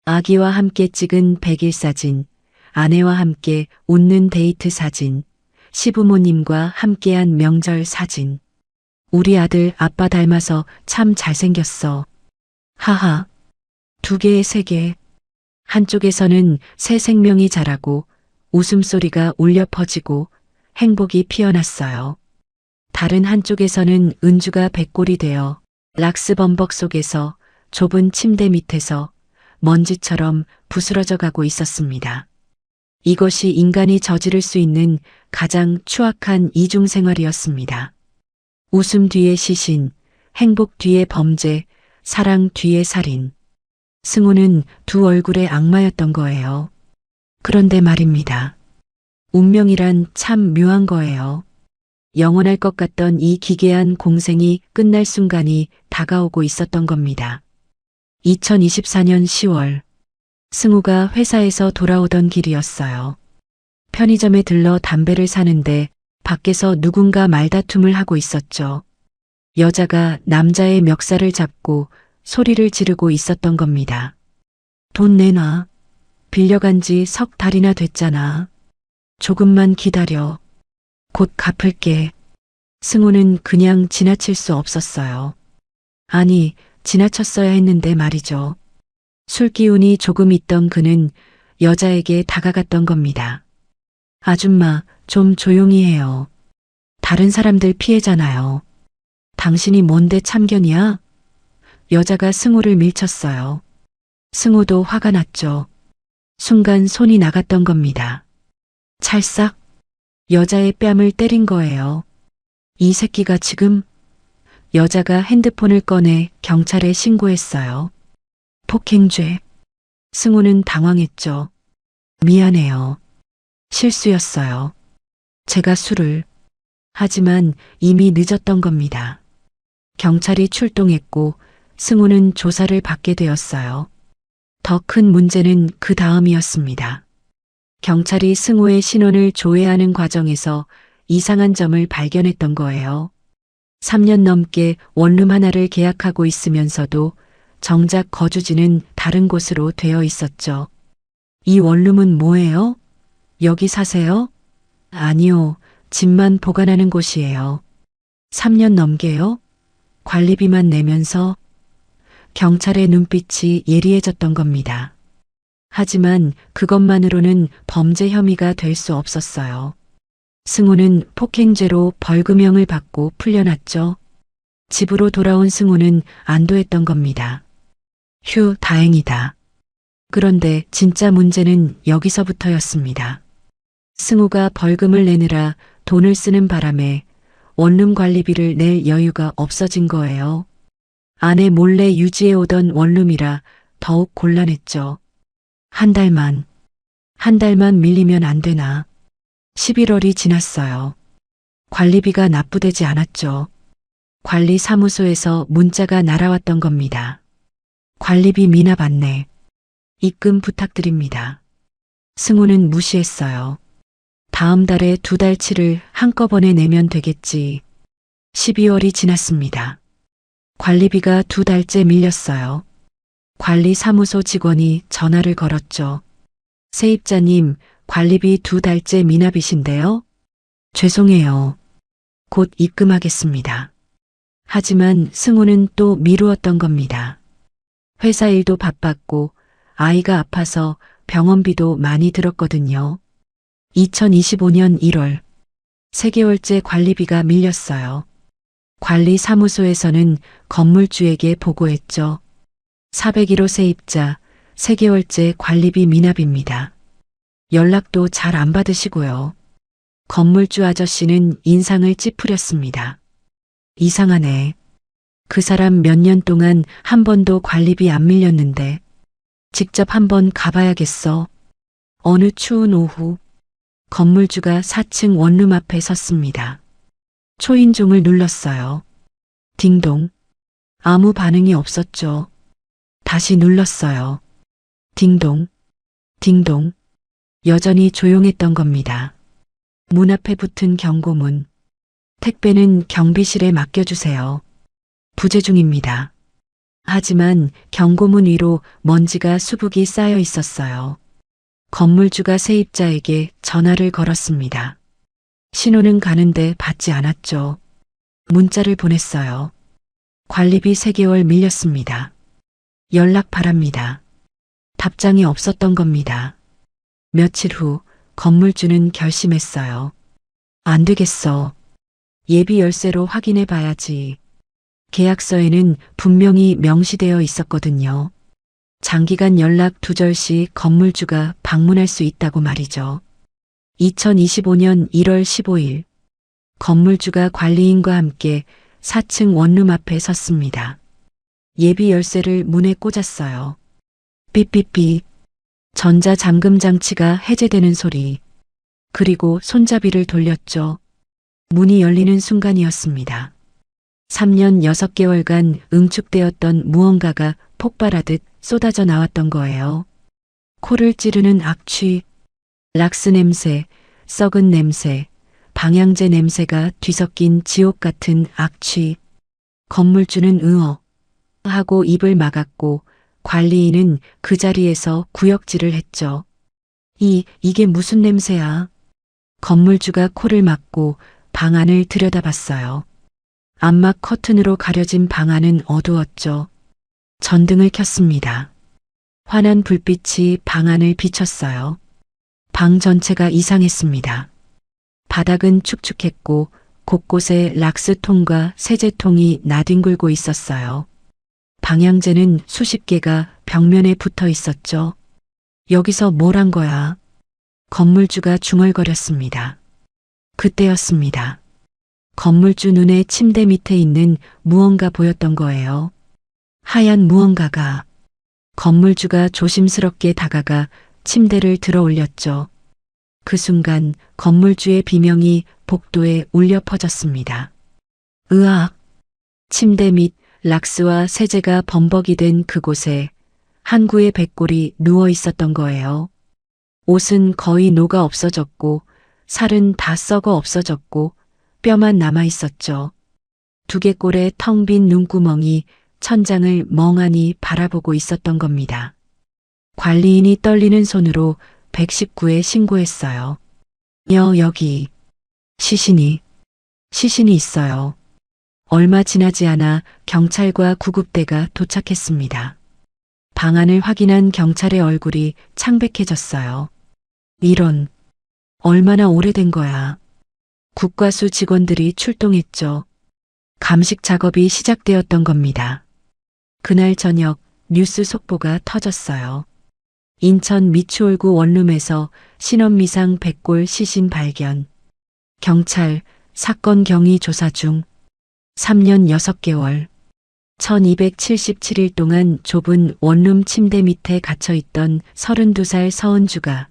아기와 함께 찍은 100일 사진, 아내와 함께 웃는 데이트 사진, 시부모님과 함께한 명절 사진. 우리 아들 아빠 닮아서 참 잘생겼어. 하하. 2개, 3개. 한쪽에서는 새 생명이 자라고 웃음소리가 울려 퍼지고 행복이 피어났어요. 다른 한쪽에서는 은주가 백골이 되어 락스 범벅 속에서 좁은 침대 밑에서 먼지처럼 부스러져 가고 있었습니다. 이것이 인간이 저지를 수 있는 가장 추악한 이중생활이었습니다. 웃음 뒤에 시신, 행복 뒤에 범죄, 사랑 뒤에 살인. 승우는 두 얼굴의 악마였던 거예요. 그런데 말입니다. 운명이란 참 묘한 거예요. 영원할 것 같던 이 기괴한 공생이 끝날 순간이 다가오고 있었던 겁니다. 2024년 10월, 승우가 회사에서 돌아오던 길이었어요. 편의점에 들러 담배를 사는데 밖에서 누군가 말다툼을 하고 있었죠. 여자가 남자의 멱살을 잡고 소리를 지르고 있었던 겁니다. 돈 내놔. 빌려간 지 석 달이나 됐잖아. 조금만 기다려. 곧 갚을게. 승우는 그냥 지나칠 수 없었어요. 아니, 지나쳤어야 했는데 말이죠. 술 기운이 조금 있던 그는 여자에게 다가갔던 겁니다. 아줌마, 좀 조용히 해요. 다른 사람들 피해잖아요. 당신이 뭔데 참견이야? 여자가 승우를 밀쳤어요. 승우도 화가 났죠. 순간 손이 나갔던 겁니다. 찰싹 여자의 뺨을 때린 거예요. 이 새끼가 지금? 여자가 핸드폰을 꺼내 경찰에 신고했어요. 폭행죄. 승우는 당황했죠. 미안해요. 실수였어요. 제가 술을. 하지만 이미 늦었던 겁니다. 경찰이 출동했고 승우는 조사를 받게 되었어요. 더 큰 문제는 그 다음이었습니다. 경찰이 승우의 신원을 조회하는 과정에서 이상한 점을 발견했던 거예요. 3년 넘게 원룸 하나를 계약하고 있으면서도 정작 거주지는 다른 곳으로 되어 있었죠. 이 원룸은 뭐예요? 여기 사세요? 아니요, 집만 보관하는 곳이에요. 3년 넘게요? 관리비만 내면서? 경찰의 눈빛이 예리해졌던 겁니다. 하지만 그것만으로는 범죄 혐의가 될 수 없었어요. 승우는 폭행죄로 벌금형을 받고 풀려났죠. 집으로 돌아온 승우는 안도했던 겁니다. 휴, 다행이다. 그런데 진짜 문제는 여기서부터였습니다. 승우가 벌금을 내느라 돈을 쓰는 바람에 원룸 관리비를 낼 여유가 없어진 거예요. 아내 몰래 유지해오던 원룸이라 더욱 곤란했죠. 한 달만 밀리면 안 되나. 11월이 지났어요. 관리비가 납부되지 않았죠. 관리사무소에서 문자가 날아왔던 겁니다. 관리비 미납 안내. 입금 부탁드립니다. 승우는 무시했어요. 다음 달에 2달치를 한꺼번에 내면 되겠지. 12월이 지났습니다. 관리비가 2달째 밀렸어요. 관리사무소 직원이 전화를 걸었죠. 세입자님, 관리비 2달째 미납이신데요? 죄송해요. 곧 입금하겠습니다. 하지만 승우는 또 미루었던 겁니다. 회사 일도 바빴고 아이가 아파서 병원비도 많이 들었거든요. 2025년 1월 3개월째 관리비가 밀렸어요. 관리사무소에서는 건물주에게 보고했죠. 401호 세입자 3개월째 관리비 미납입니다. 연락도 잘 안 받으시고요. 건물주 아저씨는 인상을 찌푸렸습니다. 이상하네. 그 사람 몇 년 동안 한 번도 관리비 안 밀렸는데 직접 한번 가봐야겠어. 어느 추운 오후 건물주가 4층 원룸 앞에 섰습니다. 초인종을 눌렀어요. 딩동. 아무 반응이 없었죠. 다시 눌렀어요. 딩동. 딩동. 여전히 조용했던 겁니다. 문 앞에 붙은 경고문. 택배는 경비실에 맡겨주세요. 부재 중입니다. 하지만 경고문 위로 먼지가 수북이 쌓여 있었어요. 건물주가 세입자에게 전화를 걸었습니다. 신호는 가는데 받지 않았죠. 문자를 보냈어요. 관리비 3개월 밀렸습니다. 연락 바랍니다. 답장이 없었던 겁니다. 며칠 후 건물주는 결심했어요. 안 되겠어. 예비 열쇠로 확인해 봐야지. 계약서에는 분명히 명시되어 있었거든요. 장기간 연락 두절시 건물주가 방문할 수 있다고 말이죠. 2025년 1월 15일 건물주가 관리인과 함께 4층 원룸 앞에 섰습니다. 예비 열쇠를 문에 꽂았어요. 삐삐삐. 전자 잠금 장치가 해제되는 소리. 그리고 손잡이를 돌렸죠. 문이 열리는 순간이었습니다. 3년 6개월간 응축되었던 무언가가 폭발하듯 쏟아져 나왔던 거예요. 코를 찌르는 악취, 락스 냄새, 썩은 냄새, 방향제 냄새가 뒤섞인 지옥 같은 악취. 건물주는 으어 하고 입을 막았고 관리인은 그 자리에서 구역질을 했죠. 이게 무슨 냄새야? 건물주가 코를 막고 방 안을 들여다봤어요. 암막 커튼으로 가려진 방 안은 어두웠죠. 전등을 켰습니다. 환한 불빛이 방 안을 비췄어요. 방 전체가 이상했습니다. 바닥은 축축했고 곳곳에 락스통과 세제통이 나뒹굴고 있었어요. 방향제는 수십 개가 벽면에 붙어 있었죠. 여기서 뭘 한 거야? 건물주가 중얼거렸습니다. 그때였습니다. 건물주 눈에 침대 밑에 있는 무언가 보였던 거예요. 하얀 무언가가. 건물주가 조심스럽게 다가가 침대를 들어 올렸죠. 그 순간 건물주의 비명이 복도에 울려 퍼졌습니다. 으악! 침대 밑 락스와 세제가 범벅이 된 그곳에 한 구의 백골이 누워 있었던 거예요. 옷은 거의 녹아 없어졌고 살은 다 썩어 없어졌고 뼈만 남아 있었죠. 두개골의 텅 빈 눈구멍이 천장을 멍하니 바라보고 있었던 겁니다. 관리인이 떨리는 손으로 119에 신고했어요. 여기 시신이 있어요. 얼마 지나지 않아 경찰과 구급대가 도착했습니다. 방 안을 확인한 경찰의 얼굴이 창백해졌어요. 이런, 얼마나 오래된 거야. 국과수 직원들이 출동했죠. 감식 작업이 시작되었던 겁니다. 그날 저녁 뉴스 속보가 터졌어요. 인천 미추홀구 원룸에서 신원미상 백골 시신 발견. 경찰 사건 경위 조사 중. 3년 6개월. 1277일 동안 좁은 원룸 침대 밑에 갇혀있던 32살 서은주가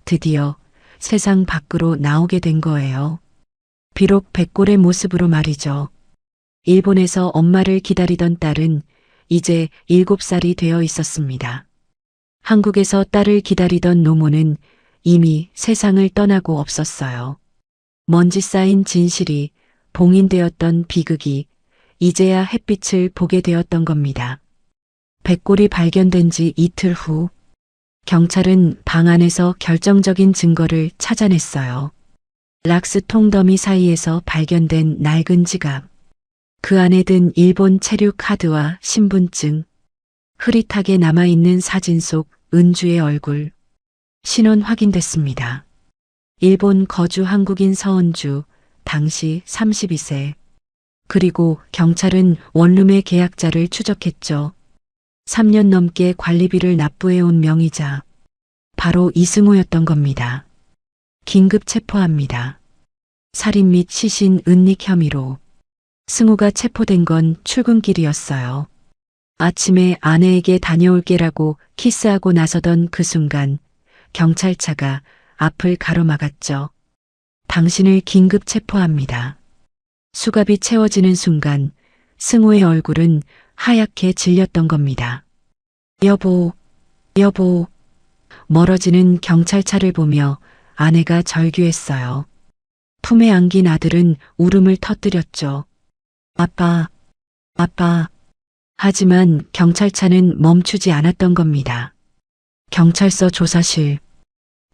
드디어 세상 밖으로 나오게 된 거예요. 비록 백골의 모습으로 말이죠. 일본에서 엄마를 기다리던 딸은 이제 7살이 되어 있었습니다. 한국에서 딸을 기다리던 노모는 이미 세상을 떠나고 없었어요. 먼지 쌓인 진실이 봉인되었던 비극이 이제야 햇빛을 보게 되었던 겁니다. 백골이 발견된 지 이틀 후 경찰은 방 안에서 결정적인 증거를 찾아냈어요. 락스통 더미 사이에서 발견된 낡은 지갑. 그 안에 든 일본 체류 카드와 신분증. 흐릿하게 남아있는 사진 속 은주의 얼굴. 신원 확인됐습니다. 일본 거주 한국인 서은주, 당시 32세. 그리고 경찰은 원룸의 계약자를 추적했죠. 3년 넘게 관리비를 납부해온 명의자. 바로 이승호였던 겁니다. 긴급 체포합니다. 살인 및 시신 은닉 혐의로 승우가 체포된 건 출근길이었어요. 아침에 아내에게 다녀올게라고 키스하고 나서던 그 순간 경찰차가 앞을 가로막았죠. 당신을 긴급 체포합니다. 수갑이 채워지는 순간 승우의 얼굴은 하얗게 질렸던 겁니다. 여보, 여보. 멀어지는 경찰차를 보며 아내가 절규했어요. 품에 안긴 아들은 울음을 터뜨렸죠. 아빠, 아빠. 하지만 경찰차는 멈추지 않았던 겁니다. 경찰서 조사실.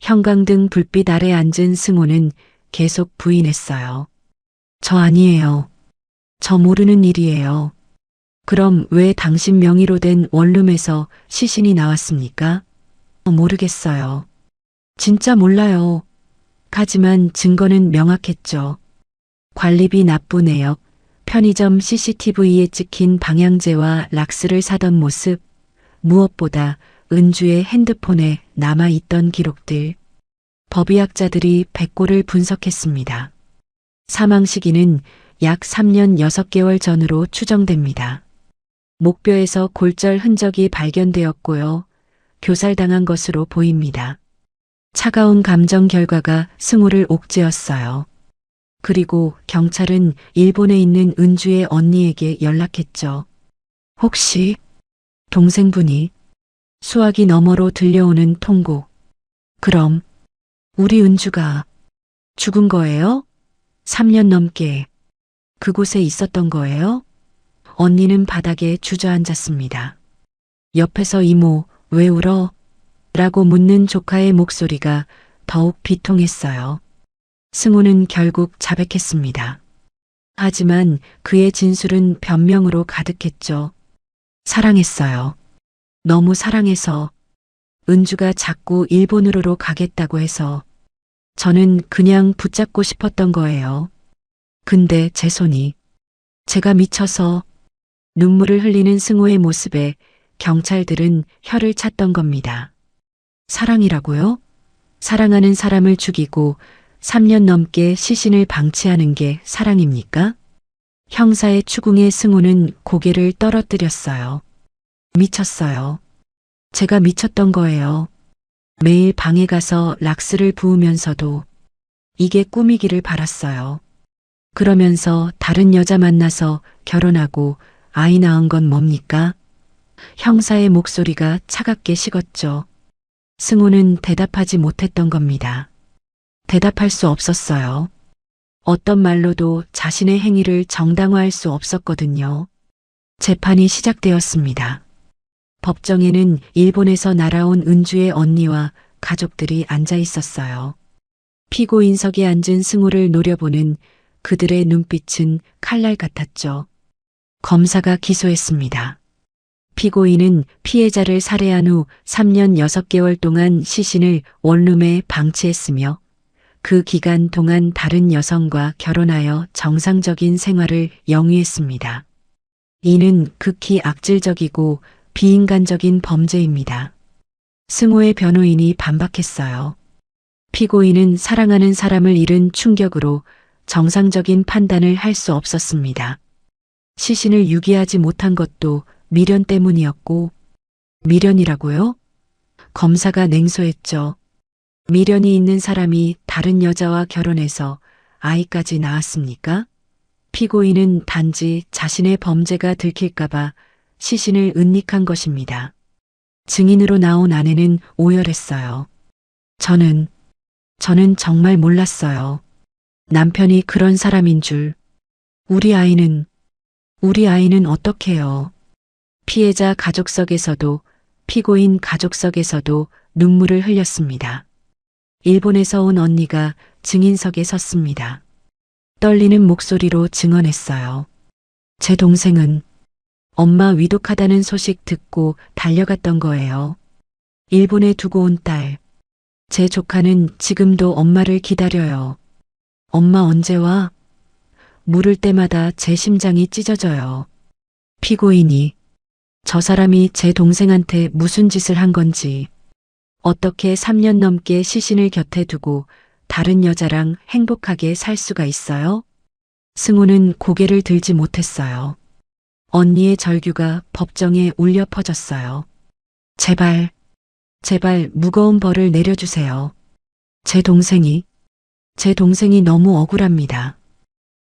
형광등 불빛 아래 앉은 승호는 계속 부인했어요. 저 아니에요. 저 모르는 일이에요. 그럼 왜 당신 명의로 된 원룸에서 시신이 나왔습니까? 모르겠어요. 진짜 몰라요. 하지만 증거는 명확했죠. 관리비 납부 내역, 편의점 CCTV에 찍힌 방향제와 락스를 사던 모습, 무엇보다 은주의 핸드폰에 남아있던 기록들. 법의학자들이 백골을 분석했습니다. 사망 시기는 약 3년 6개월 전으로 추정됩니다. 목뼈에서 골절 흔적이 발견되었고요. 교살당한 것으로 보입니다. 차가운 감정 결과가 승우를 옥죄었어요. 그리고 경찰은 일본에 있는 은주의 언니에게 연락했죠. 혹시 동생분이 수화기 너머로 들려오는 통곡. 그럼 우리 은주가 죽은 거예요? 3년 넘게 그곳에 있었던 거예요? 언니는 바닥에 주저앉았습니다. 옆에서 이모, 왜 울어? 라고 묻는 조카의 목소리가 더욱 비통했어요. 승우는 결국 자백했습니다. 하지만 그의 진술은 변명으로 가득했죠. 사랑했어요. 너무 사랑해서 은주가 자꾸 일본으로 가겠다고 해서 저는 그냥 붙잡고 싶었던 거예요. 근데 제 손이 제가 미쳐서 눈물을 흘리는 승우의 모습에 경찰들은 혀를 찼던 겁니다. 사랑이라고요? 사랑하는 사람을 죽이고 3년 넘게 시신을 방치하는 게 사랑입니까? 형사의 추궁에 승우는 고개를 떨어뜨렸어요. 미쳤어요. 제가 미쳤던 거예요. 매일 방에 가서 락스를 부으면서도 이게 꿈이기를 바랐어요. 그러면서 다른 여자 만나서 결혼하고 아이 낳은 건 뭡니까? 형사의 목소리가 차갑게 식었죠. 승우는 대답하지 못했던 겁니다. 대답할 수 없었어요. 어떤 말로도 자신의 행위를 정당화할 수 없었거든요. 재판이 시작되었습니다. 법정에는 일본에서 날아온 은주의 언니와 가족들이 앉아 있었어요. 피고인석에 앉은 승우를 노려보는 그들의 눈빛은 칼날 같았죠. 검사가 기소했습니다. 피고인은 피해자를 살해한 후 3년 6개월 동안 시신을 원룸에 방치했으며 그 기간 동안 다른 여성과 결혼하여 정상적인 생활을 영위했습니다. 이는 극히 악질적이고 비인간적인 범죄입니다. 승우의 변호인이 반박했어요. 피고인은 사랑하는 사람을 잃은 충격으로 정상적인 판단을 할 수 없었습니다. 시신을 유기하지 못한 것도 미련 때문이었고, 미련이라고요? 검사가 냉소했죠. 미련이 있는 사람이 다른 여자와 결혼해서 아이까지 낳았습니까? 피고인은 단지 자신의 범죄가 들킬까봐 시신을 은닉한 것입니다. 증인으로 나온 아내는 오열했어요. 저는 정말 몰랐어요. 남편이 그런 사람인 줄. 우리 아이는 어떡해요? 피해자 가족석에서도 피고인 가족석에서도 눈물을 흘렸습니다. 일본에서 온 언니가 증인석에 섰습니다. 떨리는 목소리로 증언했어요. 제 동생은 엄마 위독하다는 소식 듣고 달려갔던 거예요. 일본에 두고 온 딸. 제 조카는 지금도 엄마를 기다려요. 엄마 언제 와? 물을 때마다 제 심장이 찢어져요. 피고인이 저 사람이 제 동생한테 무슨 짓을 한 건지, 어떻게 3년 넘게 시신을 곁에 두고 다른 여자랑 행복하게 살 수가 있어요? 승우는 고개를 들지 못했어요. 언니의 절규가 법정에 울려 퍼졌어요. 제발, 제발 무거운 벌을 내려주세요. 제 동생이 너무 억울합니다.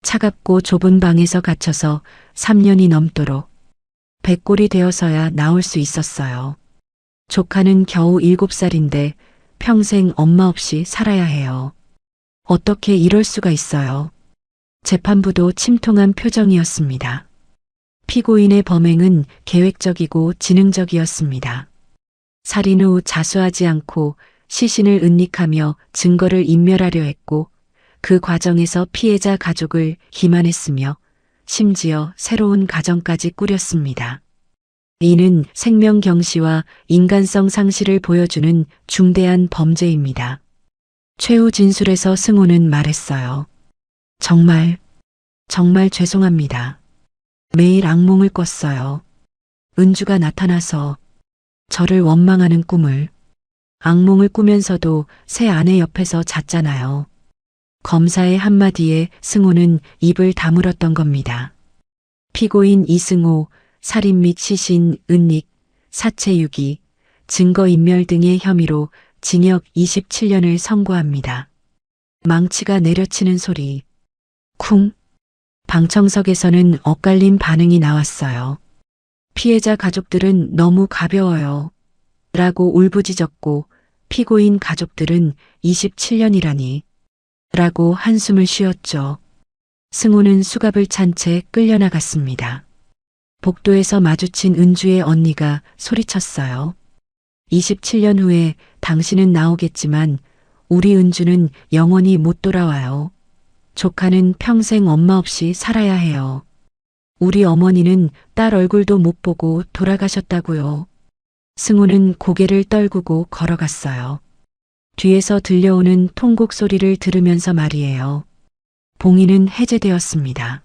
차갑고 좁은 방에서 갇혀서 3년이 넘도록 백골이 되어서야 나올 수 있었어요. 조카는 겨우 7살인데 평생 엄마 없이 살아야 해요. 어떻게 이럴 수가 있어요. 재판부도 침통한 표정이었습니다. 피고인의 범행은 계획적이고 지능적이었습니다. 살인 후 자수하지 않고 시신을 은닉하며 증거를 인멸하려 했고 그 과정에서 피해자 가족을 기만했으며 심지어 새로운 가정까지 꾸렸습니다. 이는 생명 경시와 인간성 상실을 보여주는 중대한 범죄입니다. 최후 진술에서 승우는 말했어요. 정말 죄송합니다. 매일 악몽을 꿨어요. 은주가 나타나서 저를 원망하는 꿈을. 악몽을 꾸면서도 새 아내 옆에서 잤잖아요. 검사의 한마디에 승우는 입을 다물었던 겁니다. 피고인 이승우, 살인 및 시신, 은닉, 사체 유기, 증거인멸 등의 혐의로 징역 27년을 선고합니다. 망치가 내려치는 소리. 쿵. 방청석에서는 엇갈린 반응이 나왔어요. 피해자 가족들은 너무 가벼워요. 라고 울부짖었고 피고인 가족들은 27년이라니. 라고 한숨을 쉬었죠. 승우는 수갑을 찬 채 끌려나갔습니다. 복도에서 마주친 은주의 언니가 소리쳤어요. 27년 후에 당신은 나오겠지만 우리 은주는 영원히 못 돌아와요. 조카는 평생 엄마 없이 살아야 해요. 우리 어머니는 딸 얼굴도 못 보고 돌아가셨다고요. 승우는 고개를 떨구고 걸어갔어요. 뒤에서 들려오는 통곡 소리를 들으면서 말이에요. 봉인은 해제되었습니다.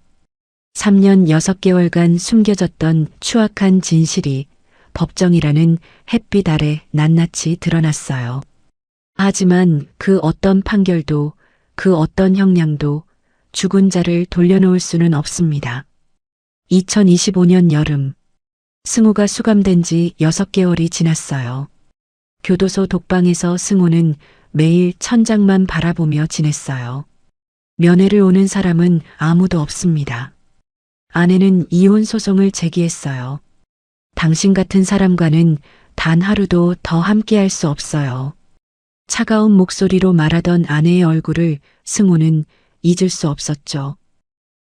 3년 6개월간 숨겨졌던 추악한 진실이 법정이라는 햇빛 아래 낱낱이 드러났어요. 하지만 그 어떤 판결도 그 어떤 형량도 죽은 자를 돌려놓을 수는 없습니다. 2025년 여름, 승우가 수감된 지 6개월이 지났어요. 교도소 독방에서 승우는 매일 천장만 바라보며 지냈어요. 면회를 오는 사람은 아무도 없습니다. 아내는 이혼 소송을 제기했어요. 당신 같은 사람과는 단 하루도 더 함께할 수 없어요. 차가운 목소리로 말하던 아내의 얼굴을 승우는 잊을 수 없었죠.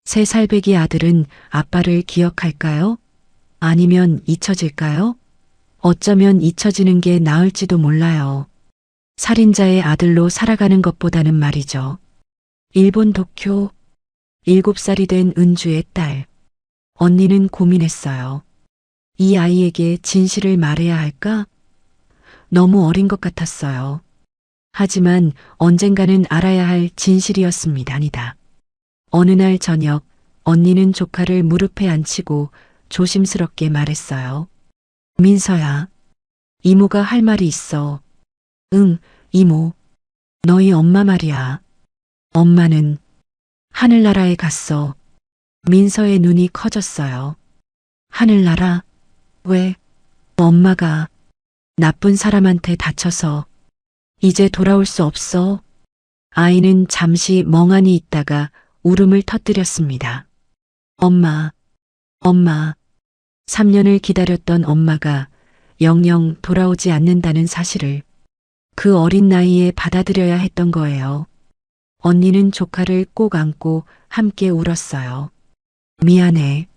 3살배기 아들은 아빠를 기억할까요? 아니면 잊혀질까요? 어쩌면 잊혀지는 게 나을지도 몰라요. 살인자의 아들로 살아가는 것보다는 말이죠. 일본 도쿄, 7살이 된 은주의 딸. 언니는 고민했어요. 이 아이에게 진실을 말해야 할까? 너무 어린 것 같았어요. 하지만 언젠가는 알아야 할 진실이었습니다. 아니다. 어느 날 저녁 언니는 조카를 무릎에 앉히고 조심스럽게 말했어요. 민서야, 이모가 할 말이 있어. 응, 이모. 너희 엄마 말이야. 엄마는 하늘나라에 갔어. 민서의 눈이 커졌어요. 하늘나라? 왜? 엄마가 나쁜 사람한테 다쳐서 이제 돌아올 수 없어. 아이는 잠시 멍하니 있다가 울음을 터뜨렸습니다. 엄마. 3년을 기다렸던 엄마가 영영 돌아오지 않는다는 사실을 그 어린 나이에 받아들여야 했던 거예요. 언니는 조카를 꼭 안고 함께 울었어요. 미안해.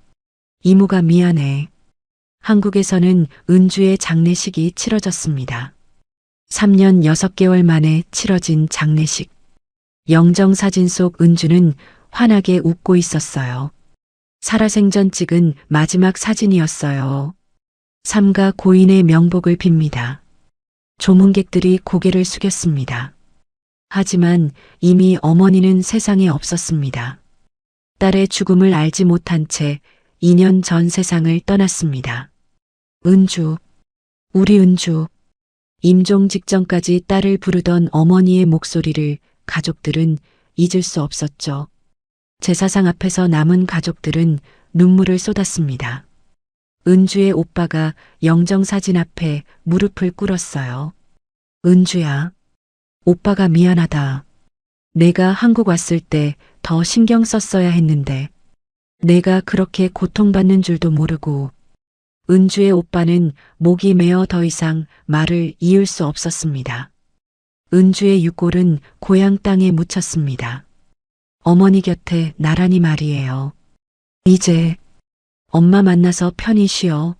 이모가 미안해. 한국에서는 은주의 장례식이 치러졌습니다. 3년 6개월 만에 치러진 장례식. 영정사진 속 은주는 환하게 웃고 있었어요. 살아생전 찍은 마지막 사진이었어요. 삼가 고인의 명복을 빕니다. 조문객들이 고개를 숙였습니다. 하지만 이미 어머니는 세상에 없었습니다. 딸의 죽음을 알지 못한 채 2년 전 세상을 떠났습니다. 은주, 우리 은주. 임종 직전까지 딸을 부르던 어머니의 목소리를 가족들은 잊을 수 없었죠. 제사상 앞에서 남은 가족들은 눈물을 쏟았습니다. 은주의 오빠가 영정사진 앞에 무릎을 꿇었어요. 은주야, 오빠가 미안하다. 내가 한국 왔을 때 더 신경 썼어야 했는데, 내가 그렇게 고통받는 줄도 모르고. 은주의 오빠는 목이 메어 더 이상 말을 이을 수 없었습니다. 은주의 유골은 고향 땅에 묻혔습니다. 어머니 곁에 나란히 말이에요. 이제 엄마 만나서 편히 쉬어.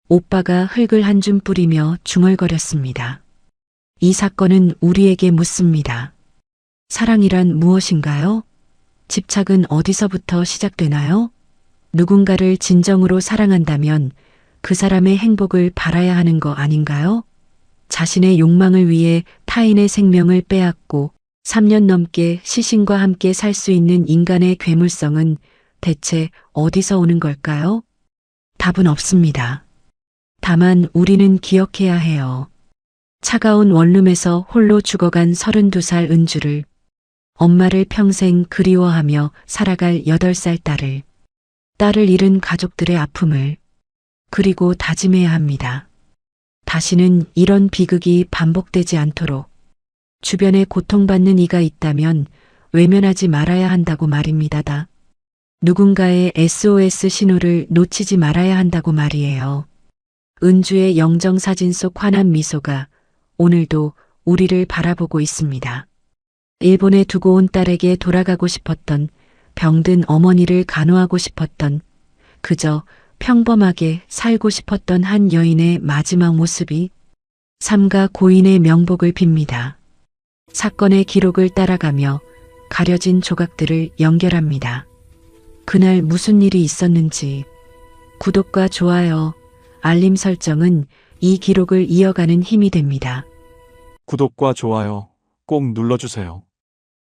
오빠가 흙을 한 줌 뿌리며 중얼거렸습니다. 이 사건은 우리에게 묻습니다. 사랑이란 무엇인가요? 집착은 어디서부터 시작되나요? 누군가를 진정으로 사랑한다면 그 사람의 행복을 바라야 하는 거 아닌가요? 자신의 욕망을 위해 타인의 생명을 빼앗고 3년 넘게 시신과 함께 살 수 있는 인간의 괴물성은 대체 어디서 오는 걸까요? 답은 없습니다. 다만 우리는 기억해야 해요. 차가운 원룸에서 홀로 죽어간 32살 은주를, 엄마를 평생 그리워하며 살아갈 8살 딸을 잃은 가족들의 아픔을, 그리고 다짐해야 합니다. 다시는 이런 비극이 반복되지 않도록. 주변에 고통받는 이가 있다면 외면하지 말아야 한다고 말입니다. 누군가의 SOS 신호를 놓치지 말아야 한다고 말이에요. 은주의 영정사진 속 환한 미소가 오늘도 우리를 바라보고 있습니다. 일본에 두고 온 딸에게 돌아가고 싶었던, 병든 어머니를 간호하고 싶었던, 그저 평범하게 살고 싶었던 한 여인의 마지막 모습이 삼가 고인의 명복을 빕니다. 사건의 기록을 따라가며 가려진 조각들을 연결합니다. 그날 무슨 일이 있었는지. 구독과 좋아요, 알림 설정은 이 기록을 이어가는 힘이 됩니다. 구독과 좋아요 꼭 눌러주세요.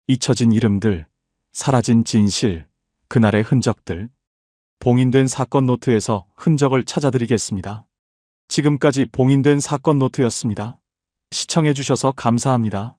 잊혀진 이름들, 사라진 진실, 그날의 흔적들. 봉인된 사건 노트에서 흔적을 찾아드리겠습니다. 지금까지 봉인된 사건 노트였습니다. 시청해주셔서 감사합니다.